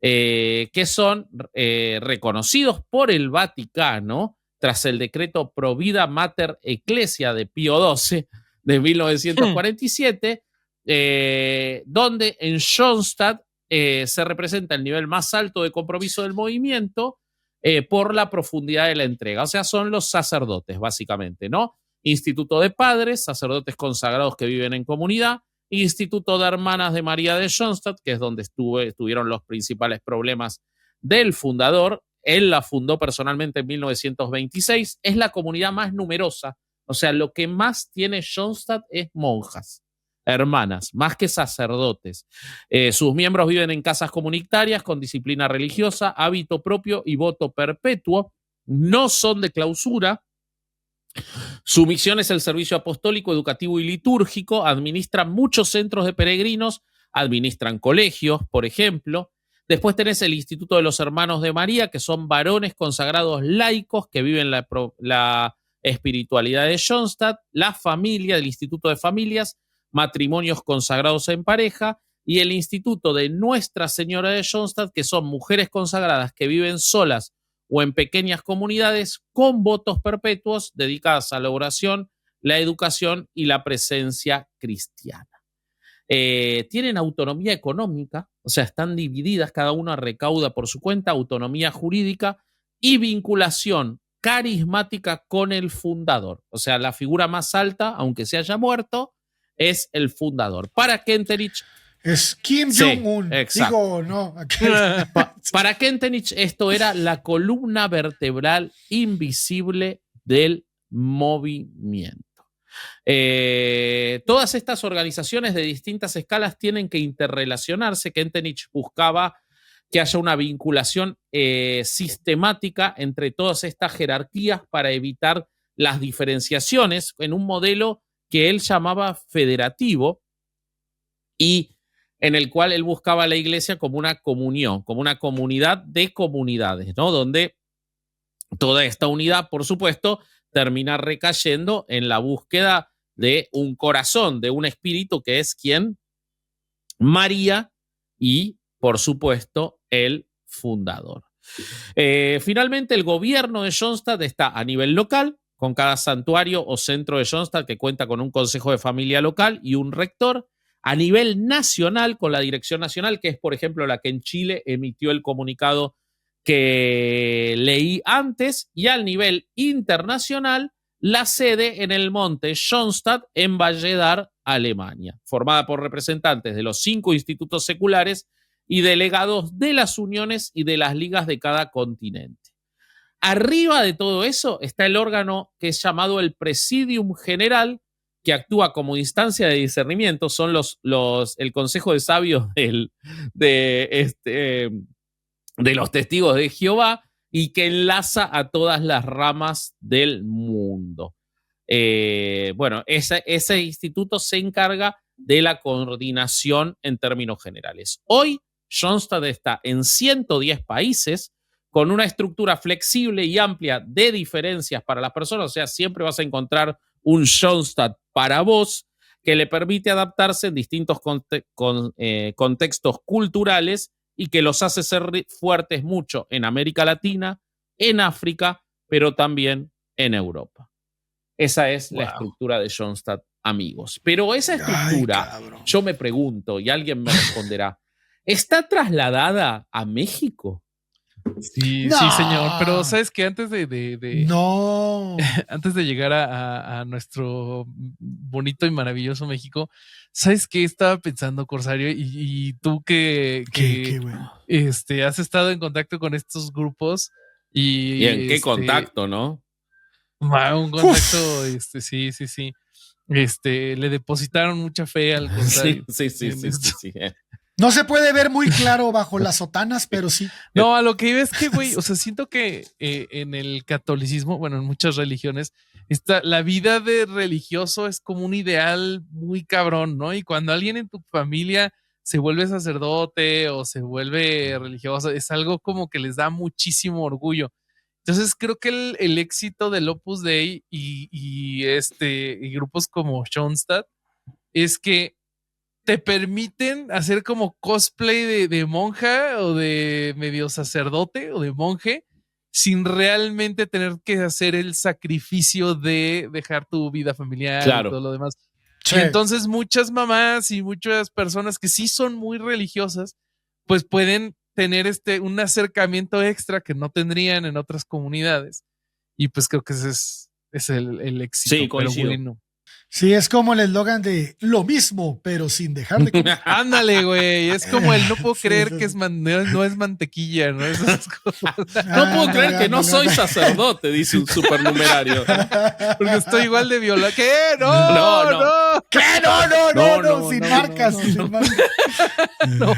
que son reconocidos por el Vaticano tras el decreto Provida Mater Ecclesia de Pío XII de 1947, donde en Schoenstatt se representa el nivel más alto de compromiso del movimiento por la profundidad de la entrega. O sea, son los sacerdotes, básicamente, ¿no? Instituto de Padres, sacerdotes consagrados que viven en comunidad, Instituto de Hermanas de María de Schoenstatt, que es donde estuvieron los principales problemas del fundador. Él la fundó personalmente en 1926. Es la comunidad más numerosa. O sea, lo que más tiene Schoenstatt es monjas, hermanas, más que sacerdotes. Sus miembros viven en casas comunitarias con disciplina religiosa, hábito propio y voto perpetuo. No son de clausura. Su misión es el servicio apostólico, educativo y litúrgico. Administran muchos centros de peregrinos, administran colegios, por ejemplo. Después tenés el Instituto de los Hermanos de María, que son varones consagrados laicos que viven la espiritualidad de Schoenstatt. La familia, el Instituto de Familias, matrimonios consagrados en pareja. Y el Instituto de Nuestra Señora de Schoenstatt, que son mujeres consagradas que viven solas o en pequeñas comunidades con votos perpetuos dedicadas a la oración, la educación y la presencia cristiana. Tienen autonomía económica, o sea, están divididas, cada una recauda por su cuenta, autonomía jurídica y vinculación carismática con el fundador. O sea, la figura más alta, aunque se haya muerto, es el fundador. Para Kentenich es Kim Jong-un. Exacto. Digo, no. Para Kentenich esto era la columna vertebral invisible del movimiento. Todas estas organizaciones de distintas escalas tienen que interrelacionarse. Kentenich buscaba que haya una vinculación sistemática entre todas estas jerarquías para evitar las diferenciaciones en un modelo que él llamaba federativo y en el cual él buscaba a la iglesia como una comunión, como una comunidad de comunidades, ¿no? Donde toda esta unidad, por supuesto, termina recayendo en la búsqueda de un corazón, de un espíritu que es quien, María y, por supuesto, el fundador. Finalmente, el gobierno de Schoenstatt está a nivel local, con cada santuario o centro de Schoenstatt que cuenta con un consejo de familia local y un rector. A nivel nacional, con la dirección nacional, que es, por ejemplo, la que en Chile emitió el comunicado que leí antes, y al nivel internacional, la sede en el monte Schoenstatt en Valledar, Alemania, formada por representantes de los 5 institutos seculares y delegados de las uniones y de las ligas de cada continente. Arriba de todo eso está el órgano que es llamado el Presidium General, que actúa como instancia de discernimiento. Son el Consejo de Sabios de los Testigos de Jehová, y que enlaza a todas las ramas del mundo. Bueno, ese instituto se encarga de la coordinación en términos generales. Hoy, Schoenstatt está en 110 países, con una estructura flexible y amplia de diferencias para las personas. O sea, siempre vas a encontrar un Schoenstatt para vos, que le permite adaptarse en distintos contextos culturales, y que los hace ser fuertes mucho en América Latina, en África, pero también en Europa. Esa es la estructura de Schoenstatt, amigos. Pero esa estructura, yo me pregunto, y alguien me responderá, ¿está trasladada a México? Sí, No. sí, señor. Pero sabes que antes No. antes de llegar a nuestro bonito y maravilloso México, ¿sabes qué estaba pensando, Corsario? Y tú ¿Qué, güey? has estado en contacto con estos grupos ¿Y en qué contacto, no? Un contacto, sí. Le depositaron mucha fe al Corsario. Sí. No se puede ver muy claro bajo las sotanas, pero sí. No, a lo que iba es que, güey, o sea, siento que en el catolicismo, bueno, en muchas religiones, la vida de religioso es como un ideal muy cabrón, ¿no? Y cuando alguien en tu familia se vuelve sacerdote o se vuelve religioso, es algo como que les da muchísimo orgullo. Entonces creo que el éxito del Opus Dei y grupos como Schoenstatt es que te permiten hacer como cosplay de monja o de medio sacerdote o de monje sin realmente tener que hacer el sacrificio de dejar tu vida familiar, claro, y todo lo demás. Sí. Y entonces muchas mamás y muchas personas que sí son muy religiosas, pues pueden tener un acercamiento extra que no tendrían en otras comunidades. Y pues creo que ese es el éxito. Sí, coincido. Pero bueno. Sí, es como el eslogan de lo mismo, pero sin dejar de comer. Ándale, güey. Es como el no puedo Sí, creer sí, que sí. no es mantequilla, ¿no? Esas cosas. No puedo creer que no soy sacerdote, dice un supernumerario. Porque estoy igual de violado. ¿Qué? No. ¿Qué? No, sin marcas. No.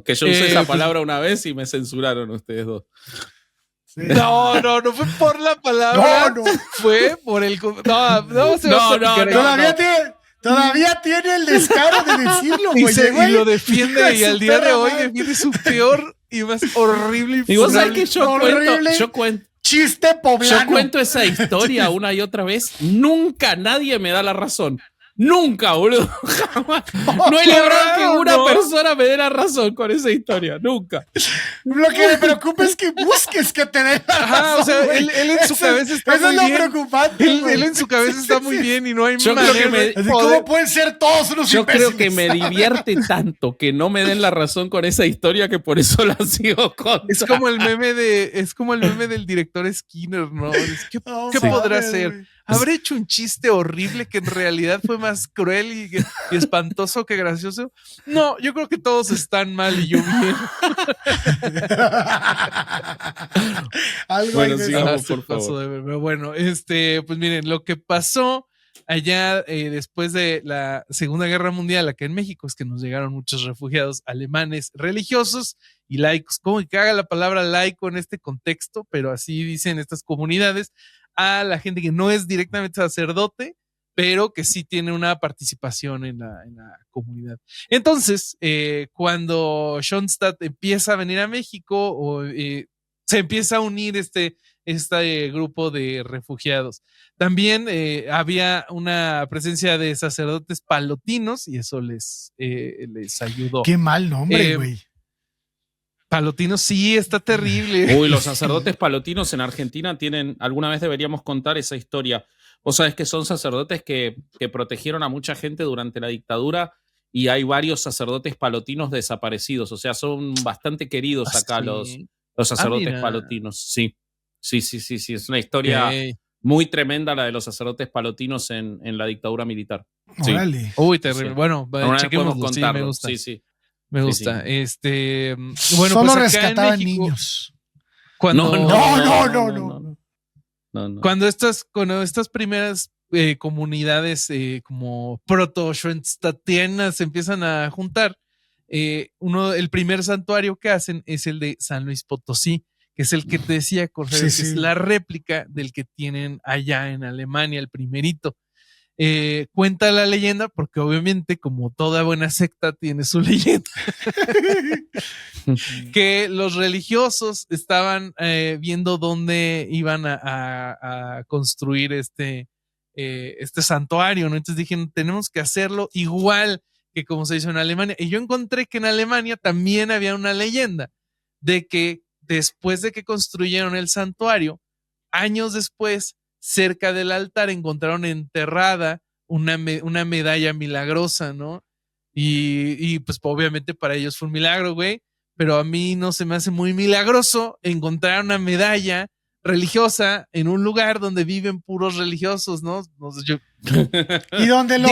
Que yo usé esa palabra una vez y me censuraron ustedes dos. Sí. No fue por la palabra. No. Fue por el. Todavía tiene el descaro de decirlo, Y, güey. y lo defiende, y al día de hoy defiende su peor y más horrible. Y vos sabés que yo cuento. Chiste poblano. Yo cuento esa historia una y otra vez. Nunca nadie me da la razón. Nunca, boludo. Jamás. No he logrado que una persona me dé la razón con esa historia. Nunca. Lo que me preocupa es que busques que te dé la razón. O sea, él en su cabeza está muy bien. Eso es lo preocupante. Él en su cabeza está muy bien y no hay Yo manera. creo que Así, ¿cómo pueden ser todos unos Yo imbéciles? creo que me divierte tanto que no me den la razón con esa historia que por eso la sigo contando. Es como el meme del director Skinner, ¿no? ¿Qué podrá hacer? Güey. ¿Habré hecho un chiste horrible que en realidad fue más cruel y espantoso que gracioso? No, yo creo que todos están mal y yo bien. Algo Bueno, ahí de sigamos, eso. por favor. Pero bueno, pues miren, lo que pasó allá después de la Segunda Guerra Mundial acá en México es que nos llegaron muchos refugiados alemanes religiosos y laicos. ¿Cómo que haga la palabra laico en este contexto? Pero así dicen estas comunidades, a la gente que no es directamente sacerdote, pero que sí tiene una participación en la comunidad. Entonces, cuando Schoenstatt empieza a venir a México, se empieza a unir este grupo de refugiados. También había una presencia de sacerdotes palotinos y eso les ayudó. Qué mal nombre, güey. Palotinos, sí, está terrible. Uy, los sacerdotes palotinos en Argentina tienen, alguna vez deberíamos contar esa historia. Vos sabés que son sacerdotes que protegieron a mucha gente durante la dictadura y hay varios sacerdotes palotinos desaparecidos. O sea, son bastante queridos acá sí. los sacerdotes Mira. palotinos. Sí. Es una historia muy tremenda la de los sacerdotes palotinos en la dictadura militar. Sí. Órale. Uy, terrible. Sí. Bueno, chequemos. Sí, me gusta. Sí. Me gusta. Bueno, Solo pues acá rescataban en México, niños. Cuando, No. Cuando estas primeras comunidades como proto-schoenstattianas se empiezan a juntar, el primer santuario que hacen es el de San Luis Potosí, que es el que te decía, Corsario, que es la réplica del que tienen allá en Alemania, el primerito. Cuenta la leyenda, porque obviamente como toda buena secta tiene su leyenda, que los religiosos estaban viendo dónde iban a construir este santuario, ¿no? Entonces dijeron, tenemos que hacerlo igual que como se hizo en Alemania. Y yo encontré que en Alemania también había una leyenda de que después de que construyeron el santuario, años después, cerca del altar encontraron enterrada una medalla milagrosa, ¿no? Y pues obviamente para ellos fue un milagro, güey, pero a mí no se me hace muy milagroso encontrar una medalla religiosa en un lugar donde viven puros religiosos, ¿no? Y donde lo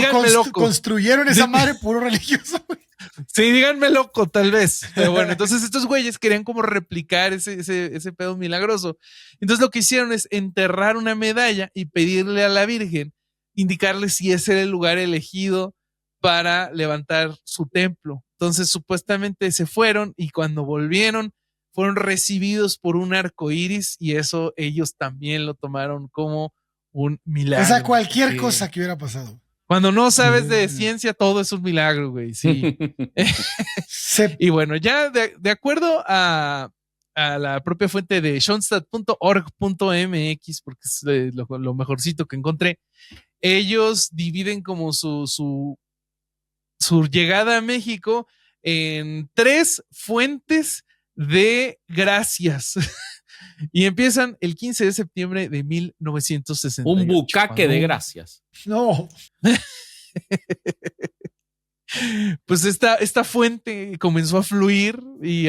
construyeron esa madre puro religioso, güey. Sí, díganme loco, tal vez. Pero bueno, entonces estos güeyes querían como replicar ese pedo milagroso. Entonces lo que hicieron es enterrar una medalla y pedirle a la Virgen, indicarle si ese era el lugar elegido para levantar su templo. Entonces supuestamente se fueron y cuando volvieron fueron recibidos por un arco iris y eso ellos también lo tomaron como un milagro. O sea, cualquier cosa que hubiera pasado. Cuando no sabes de ciencia, todo es un milagro, güey. Sí. Y bueno, ya de acuerdo a la propia fuente de schoenstatt.org.mx, porque es lo mejorcito que encontré, ellos dividen como su llegada a México en 3 fuentes de gracias. Y empiezan el 15 de septiembre de 1968. Un bucaque de gracias. No. Pues esta fuente comenzó a fluir y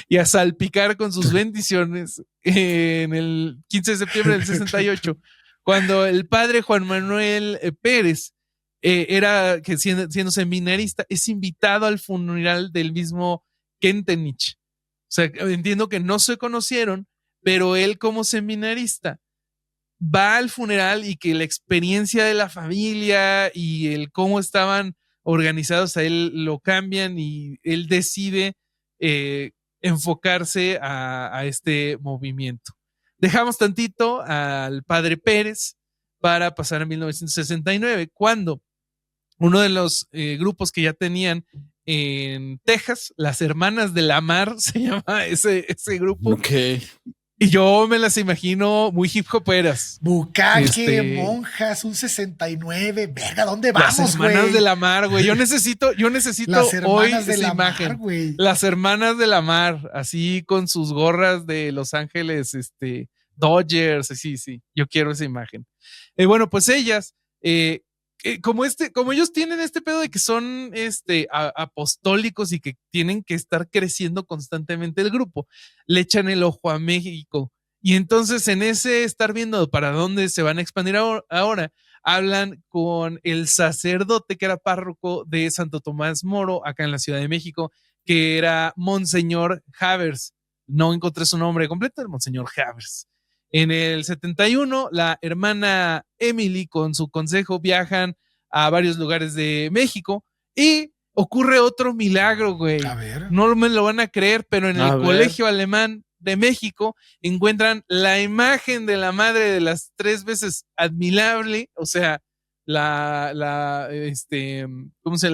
y a salpicar con sus bendiciones en el 15 de septiembre del 68, cuando el padre Juan Manuel Pérez era, que siendo seminarista, es invitado al funeral del mismo Kentenich. O sea, entiendo que no se conocieron, pero él como seminarista va al funeral y que la experiencia de la familia y el cómo estaban organizados a él lo cambian y él decide enfocarse a este movimiento. Dejamos tantito al padre Pérez para pasar a 1969, cuando uno de los grupos que ya tenían en Texas, las Hermanas de la Mar, se llama ese grupo. Okay. Y yo me las imagino muy hip hoperas. Bucaque, monjas, un 69. Verga, ¿dónde vamos, güey? Las Hermanas de la Mar, güey. Yo necesito hoy esa imagen. Mar, las Hermanas de la Mar, así con sus gorras de Los Ángeles, Dodgers. Sí. Yo quiero esa imagen. Bueno, pues ellas, como ellos tienen este pedo de que son apostólicos y que tienen que estar creciendo constantemente el grupo, le echan el ojo a México. Y entonces en ese estar viendo para dónde se van a expandir ahora, hablan con el sacerdote que era párroco de Santo Tomás Moro, acá en la Ciudad de México, que era Monseñor Havers. No encontré su nombre completo, el Monseñor Havers. En el 71, la hermana Emily con su consejo viajan a varios lugares de México y ocurre otro milagro, güey. A ver. No me lo van a creer, pero en el Colegio Alemán de México encuentran la imagen de la madre de las 3 veces admirable, o sea, la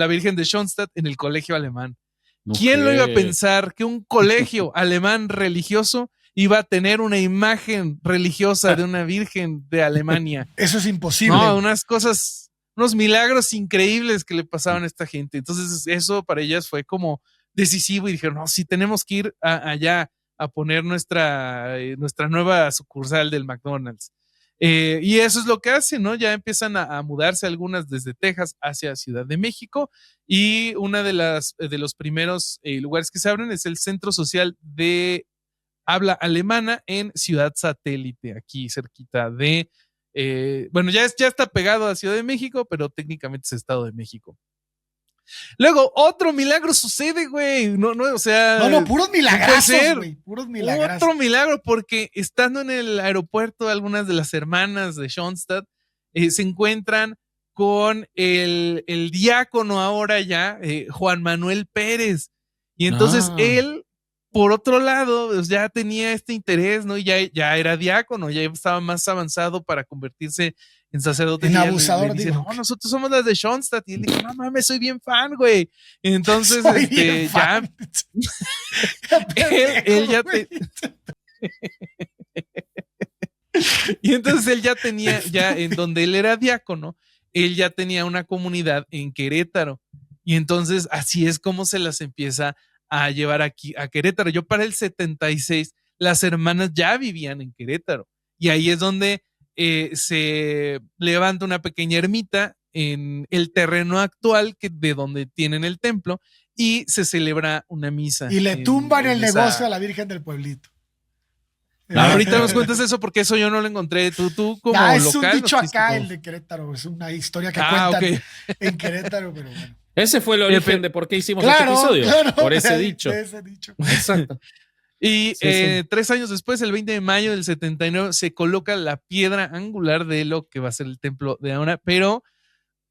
Virgen de Schoenstatt en el Colegio Alemán. Okay. ¿Quién lo iba a pensar que un colegio alemán religioso iba a tener una imagen religiosa de una virgen de Alemania? Eso es imposible. No, unos milagros increíbles que le pasaban a esta gente. Entonces eso para ellas fue como decisivo y dijeron, no, sí tenemos que ir allá a poner nuestra nueva sucursal del McDonald's. Y eso es lo que hacen, ¿no? Ya empiezan a mudarse algunas desde Texas hacia Ciudad de México, y una de los primeros lugares que se abren es el Centro Social de Habla Alemana en Ciudad Satélite, aquí cerquita de, bueno, ya está pegado a Ciudad de México, pero técnicamente es Estado de México. Luego, otro milagro sucede, güey. No, o sea. No, puros milagrazos, güey. Puros milagrazos. Otro milagro, porque estando en el aeropuerto, algunas de las hermanas de Schoenstatt se encuentran con el diácono ahora ya, Juan Manuel Pérez. Y entonces él, por otro lado, pues ya tenía este interés, ¿no? Y ya era diácono, ya estaba más avanzado para convertirse en sacerdote. En abusador, dice, digo. no, nosotros somos las de Schoenstatt. Y él dijo, no mames, soy bien fan, güey. Entonces, ya. él ya te. Y entonces él ya tenía, ya en donde él era diácono, él ya tenía una comunidad en Querétaro. Y entonces así es como se las empieza a llevar aquí a Querétaro. Yo para el 76, las hermanas ya vivían en Querétaro. Y ahí es donde se levanta una pequeña ermita en el terreno actual de donde tienen el templo, y se celebra una misa. Y le tumban el negocio a la Virgen del Pueblito. Ahorita nos cuentas eso, porque eso yo no lo encontré. Tú como local. Es un dicho acá, el de Querétaro. Es una historia que cuentan en Querétaro, pero bueno. Ese fue el origen de por qué hicimos este episodio. Claro, por ese dicho. Exacto. Y 3 años después, el 20 de mayo del 79, se coloca la piedra angular de lo que va a ser el templo de ahora. Pero,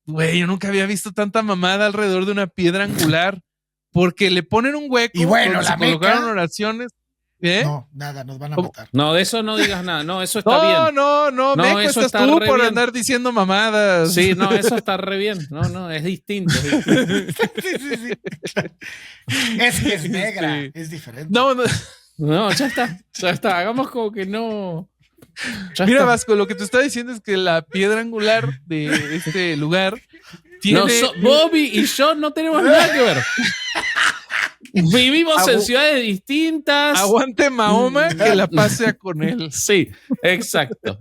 güey, yo nunca había visto tanta mamada alrededor de una piedra angular, porque le ponen un hueco y bueno, donde se colocaron oraciones. No, nada, nos van a matar. No, de eso no digas nada. No, eso está bien. No, Meco, eso estás tú por bien. Andar diciendo mamadas. Sí, no, eso está re bien. No, es distinto. Sí. Es que es negra, es diferente. No, ya está. Hagamos como que no. Mira, Vasco, lo que te está diciendo es que la piedra angular de este lugar tiene. Bobby y yo no tenemos nada que ver. Vivimos en ciudades distintas. Aguante Mahoma, que la pasea con él. Sí, exacto.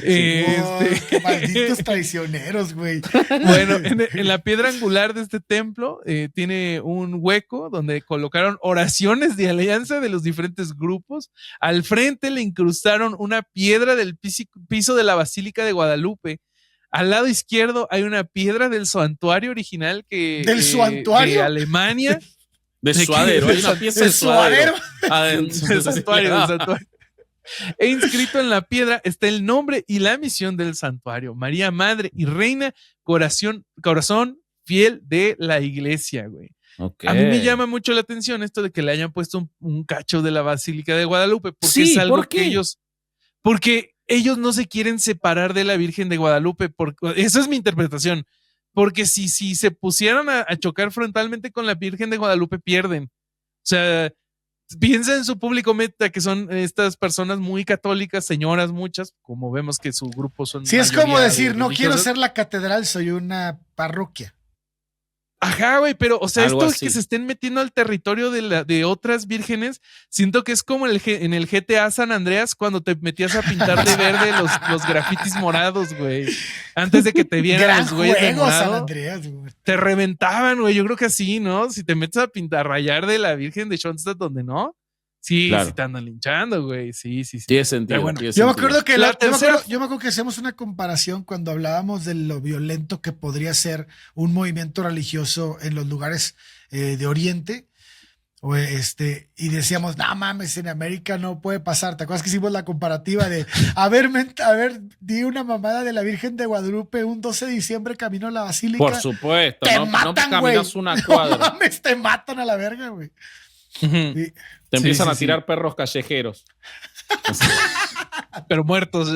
Qué malditos traicioneros, güey. Bueno, en la piedra angular de este templo tiene un hueco donde colocaron oraciones de alianza de los diferentes grupos. Al frente le incrustaron una piedra del piso de la Basílica de Guadalupe. Al lado izquierdo hay una piedra del santuario original ¿Del santuario? de Alemania. De suadero, hay una pieza de suadero. Del santuario. E inscrito en la piedra está el nombre y la misión del santuario: María, Madre y Reina, corazón fiel de la iglesia, güey. Okay. A mí me llama mucho la atención esto de que le hayan puesto un cacho de la Basílica de Guadalupe, porque es algo que porque ellos no se quieren separar de la Virgen de Guadalupe. Esa es mi interpretación. Porque si se pusieran a chocar frontalmente con la Virgen de Guadalupe, pierden. O sea, piensa en su público meta, que son estas personas muy católicas, señoras muchas, como vemos que su grupo son. Sí, es como decir, no quiero ser la catedral, soy una parroquia. Ajá, güey, pero, o sea, esto que se estén metiendo al territorio de otras vírgenes, siento que es como en el GTA San Andreas, cuando te metías a pintar de verde los grafitis morados, güey. Antes de que te vieran los güeyes de morado. San Andreas, güey. Te reventaban, güey. Yo creo que así, ¿no? Si te metes a rayar de la Virgen de Schoenstatt donde no. Sí, claro. Sí te andan linchando, güey. Sí. Tiene sentido. Bueno, yo me acuerdo que yo me acuerdo que hacemos una comparación cuando hablábamos de lo violento que podría ser un movimiento religioso en los lugares de Oriente. Y decíamos, no mames, en América no puede pasar. ¿Te acuerdas que hicimos la comparativa de di una mamada de la Virgen de Guadalupe un 12 de diciembre camino a la Basílica? Por supuesto, no caminas una cuadra. No mames, te matan a la verga, güey. Te empiezan a tirar perros callejeros. Pero muertos.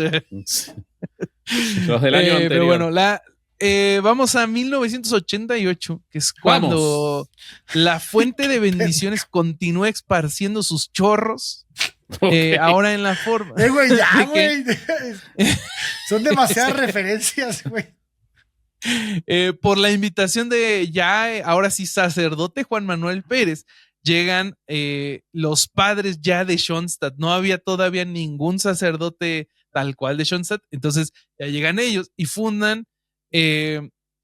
Los del año anterior. Pero bueno, vamos a 1988, que es cuando la fuente de bendiciones continúa esparciendo sus chorros. Okay. Ahora en la forma. Güey, güey. Son demasiadas referencias, güey. Por la invitación de ahora sí, sacerdote Juan Manuel Pérez, llegan los padres ya de Schoenstatt. No había todavía ningún sacerdote tal cual de Schoenstatt. Entonces ya llegan ellos y fundan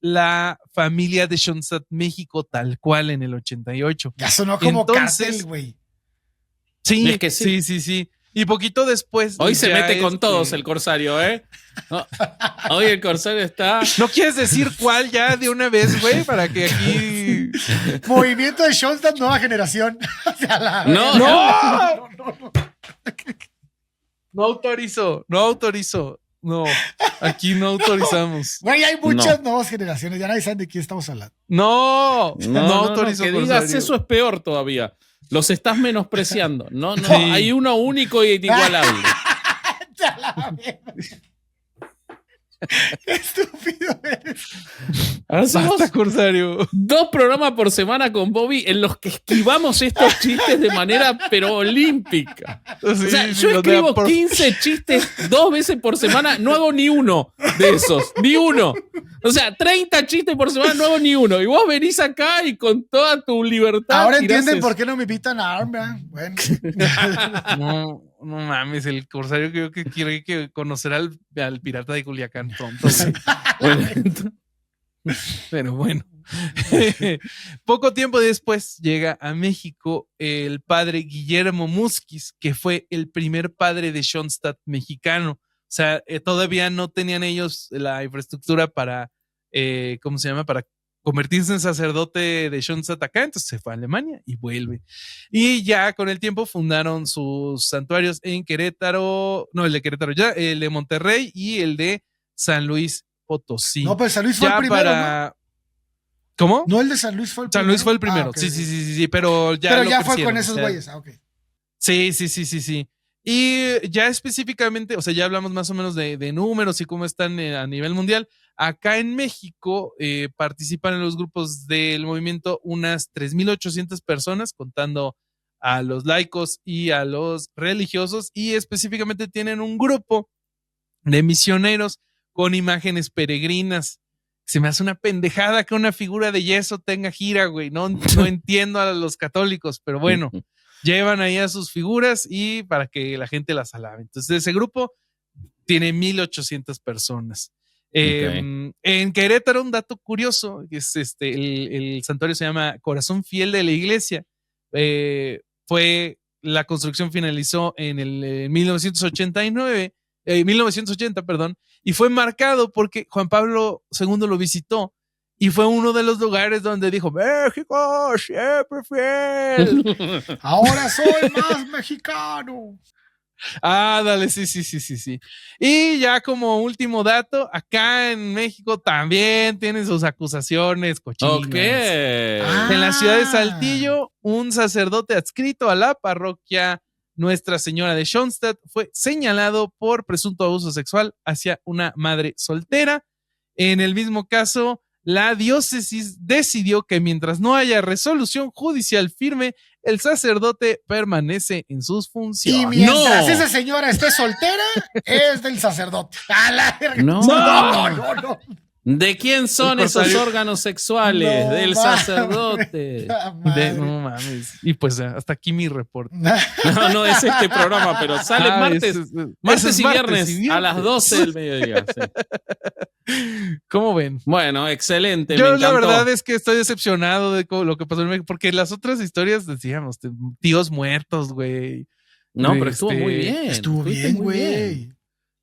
la familia de Schoenstatt México tal cual en el 88. Ya sonó como Entonces, cártel, güey. Sí, Es que sí. sí. Y poquito después. Hoy se ya mete con todos el Corsario, ¿eh? No, hoy el Corsario está... ¿No quieres decir cuál ya de una vez, güey? Para que aquí... Movimiento de Schoenstatt, nueva generación. O sea, ¡No! No autorizo. No, aquí no autorizamos. Güey, hay muchas nuevas generaciones. Ya nadie sabe de quién estamos hablando. No autorizo. Que digas Corsario. eso es peor todavía. Los estás menospreciando. No, hay uno único y inigualable. Qué estúpido eres. Hacemos Basta, Corsario. 2 programas por semana con Bobby en los que esquivamos estos chistes de manera pero olímpica. O sea, yo escribo 15 chistes 2 veces por semana, no hago ni uno de esos, ni uno. O sea, 30 chistes por semana, no hago ni uno. Y vos venís acá y con toda tu libertad. Ahora entienden por qué no me invitan a ARM, ¿verdad? Bueno. No mames, el Corsario creo que quiere que conocer al pirata de Culiacán pronto. Pero bueno. Poco tiempo después llega a México el padre Guillermo Musquiz, que fue el primer padre de Schoenstatt mexicano. O sea, todavía no tenían ellos la infraestructura para, ¿cómo se llama? Para convertirse en sacerdote de Schoenstatt acá, entonces se fue a Alemania y vuelve. Y ya con el tiempo fundaron sus santuarios en Querétaro, no, el de Querétaro ya, el de Monterrey y el de San Luis Potosí. No, pero San Luis fue el primero, ¿no? ¿Cómo? No, el de San Luis fue el primero. San Luis fue el primero, Okay. Sí, pero ya Pero lo ya fue crecieron, con esos güeyes, ok. Sí. Y ya específicamente, o sea, ya hablamos más o menos de números y cómo están a nivel mundial. Acá en México participan en los grupos del movimiento unas 3,800 personas, contando a los laicos y a los religiosos, y específicamente tienen un grupo de misioneros con imágenes peregrinas. Se me hace una pendejada que una figura de yeso tenga gira, güey. No entiendo a los católicos, pero bueno. Llevan ahí a sus figuras y para que la gente las alabe. Entonces, ese grupo tiene 1,800 personas. Okay. En Querétaro, un dato curioso, es el santuario se llama Corazón Fiel de la Iglesia. La construcción finalizó en el 1980, perdón, y fue marcado porque Juan Pablo II lo visitó. Y fue uno de los lugares donde dijo, México, siempre fiel. Ahora soy más mexicano. Dale, sí. Y ya como último dato, acá en México también tienen sus acusaciones cochinas. Ok. En la ciudad de Saltillo, un sacerdote adscrito a la parroquia Nuestra Señora de Schoenstatt fue señalado por presunto abuso sexual hacia una madre soltera. En el mismo caso, la diócesis decidió que mientras no haya resolución judicial firme, el sacerdote permanece en sus funciones. Y mientras esa señora esté soltera, es del sacerdote. ¡A la verga! No. ¿De quién son esos órganos sexuales? No, del sacerdote. No mames. Y pues hasta aquí mi reporte. No es este programa, pero sale martes y viernes a las 12 del mediodía. Sí. ¿Cómo ven? Bueno, excelente. Yo me encantó. la verdad es que estoy decepcionado de lo que pasó en México, porque las otras historias decíamos, tíos muertos, güey. No, pero estuvo muy bien. Estuvo bien, güey.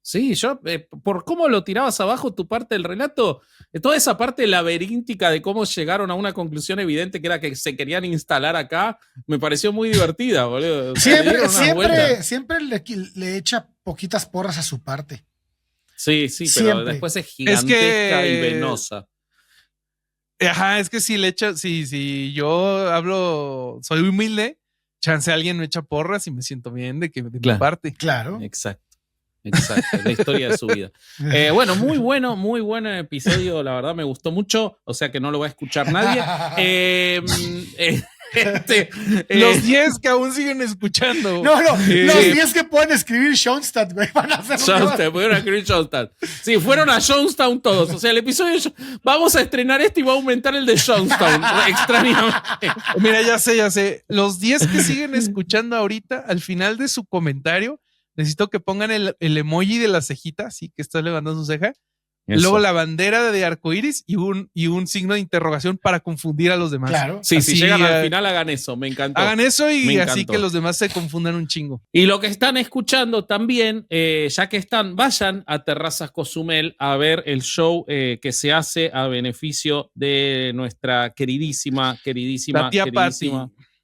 Sí, yo, por cómo lo tirabas abajo tu parte del relato, toda esa parte laberíntica de cómo llegaron a una conclusión evidente que era que se querían instalar acá, me pareció muy divertida, boludo. O sea, Siempre le echa poquitas porras a su parte. Sí, pero después es gigantesca y venosa. Ajá, es que si yo hablo, soy humilde, chance alguien me echa porras y me siento bien de mi parte. Claro. Exacto, la historia de su vida. Bueno, muy buen episodio, la verdad me gustó mucho, o sea que no lo va a escuchar nadie. Los 10 que aún siguen escuchando. Los 10 que pueden escribir Schoenstatt, güey, van a hacer pudieron escribir Schoenstatt. Sí, fueron a Jonestown todos. O sea, el episodio vamos a estrenar y va a aumentar el de Jonestown. Extrañamente. Mira, ya sé. Los 10 que siguen escuchando ahorita, al final de su comentario, necesito que pongan el emoji de la cejita, así que está levantando su ceja. Eso. Luego la bandera de arcoíris y un signo de interrogación para confundir a los demás. Claro. Sí, Así, si llegan al final, hagan eso. Me encantó. Hagan eso y Me así encantó. que los demás se confundan un chingo. Y lo que están escuchando también, ya que están, vayan a Terrazas Cozumel a ver el show que se hace a beneficio de nuestra queridísima La tía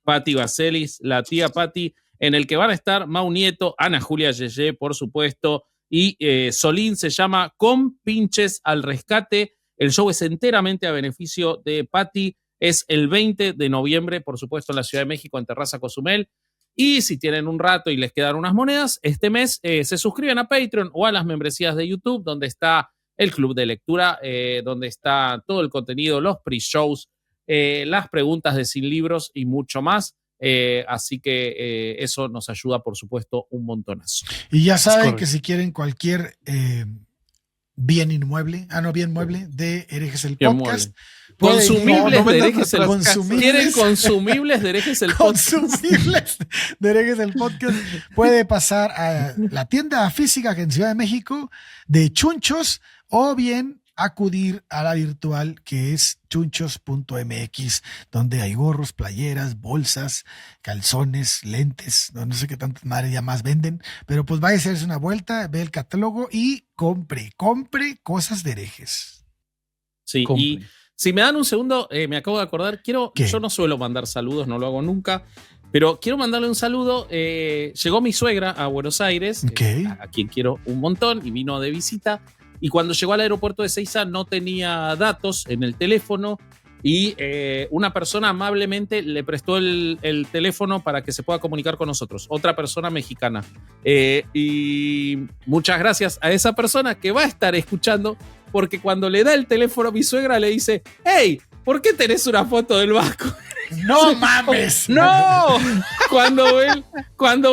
Patti Vaselis, la tía Patti, en el que van a estar Mau Nieto, Ana Julia Yeye, por supuesto, y Solín. Se llama Con Pinches al Rescate. El show es enteramente a beneficio de Patti. Es el 20 de noviembre, por supuesto, en la Ciudad de México, en Terraza Cozumel. Y si tienen un rato y les quedan unas monedas, este mes se suscriben a Patreon o a las membresías de YouTube, donde está el club de lectura, donde está todo el contenido, los pre-shows, las preguntas de Sin Libros y mucho más. Así que eso nos ayuda, por supuesto, un montonazo. Y ya saben que si quieren cualquier bien mueble de Herejes el Bien Podcast. Consumibles de Herejes el Podcast. ¿Quieren consumibles de Herejes el Podcast? Consumibles de Herejes el Podcast. Puede pasar a la tienda física en Ciudad de México de Chunchos o bien acudir a la virtual que es chunchos.mx, donde hay gorros, playeras, bolsas, calzones, lentes, no sé qué tantas madres ya más venden, pero pues vaya a hacerse una vuelta, ve el catálogo y compre cosas de herejes. Sí, Compre. y si me dan un segundo, me acabo de acordar, ¿Qué? yo no suelo mandar saludos, no lo hago nunca, pero quiero mandarle un saludo. Llegó mi suegra a Buenos Aires, Okay. A quien quiero un montón, y vino de visita. Y cuando llegó al aeropuerto de Ezeiza no tenía datos en el teléfono y una persona amablemente le prestó el teléfono para que se pueda comunicar con nosotros. Otra persona mexicana. Y muchas gracias a esa persona que va a estar escuchando, porque cuando le da el teléfono a mi suegra le dice: ¡Hey! ¿Por qué tenés una foto del Vasco? ¡No mames! ¡No! Cuando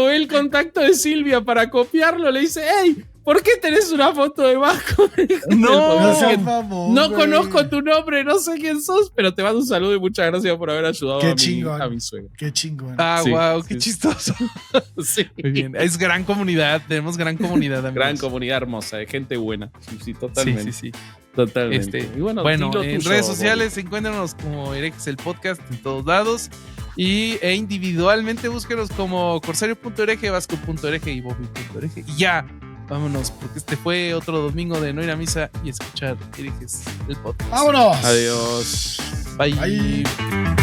ve el contacto de Silvia para copiarlo, le dice: ¡Hey! ¿Por qué tenés una foto de Vasco? No seas mamón, No güey. conozco tu nombre, no sé quién sos, pero te mando un saludo y muchas gracias por haber ayudado Qué a chingón. mi suegra. Qué chingón. Ah, Sí, wow, sí, qué sí. chistoso. Sí. Muy bien. Es gran comunidad, tenemos gran comunidad. amigos. Gran comunidad hermosa, de gente buena. Sí, totalmente. Sí. Totalmente. Y bueno, dilo en tuyo, redes Bobby. sociales encuéntranos como Herejes el Podcast en todos lados. E individualmente búsquenos como Corsario.hereje, Vasco.hereje y Bobby.hereje. Y ya, vámonos, porque este fue otro domingo de no ir a misa y escuchar Herejes el Podcast. ¡Vámonos! Adiós. Bye. Bye.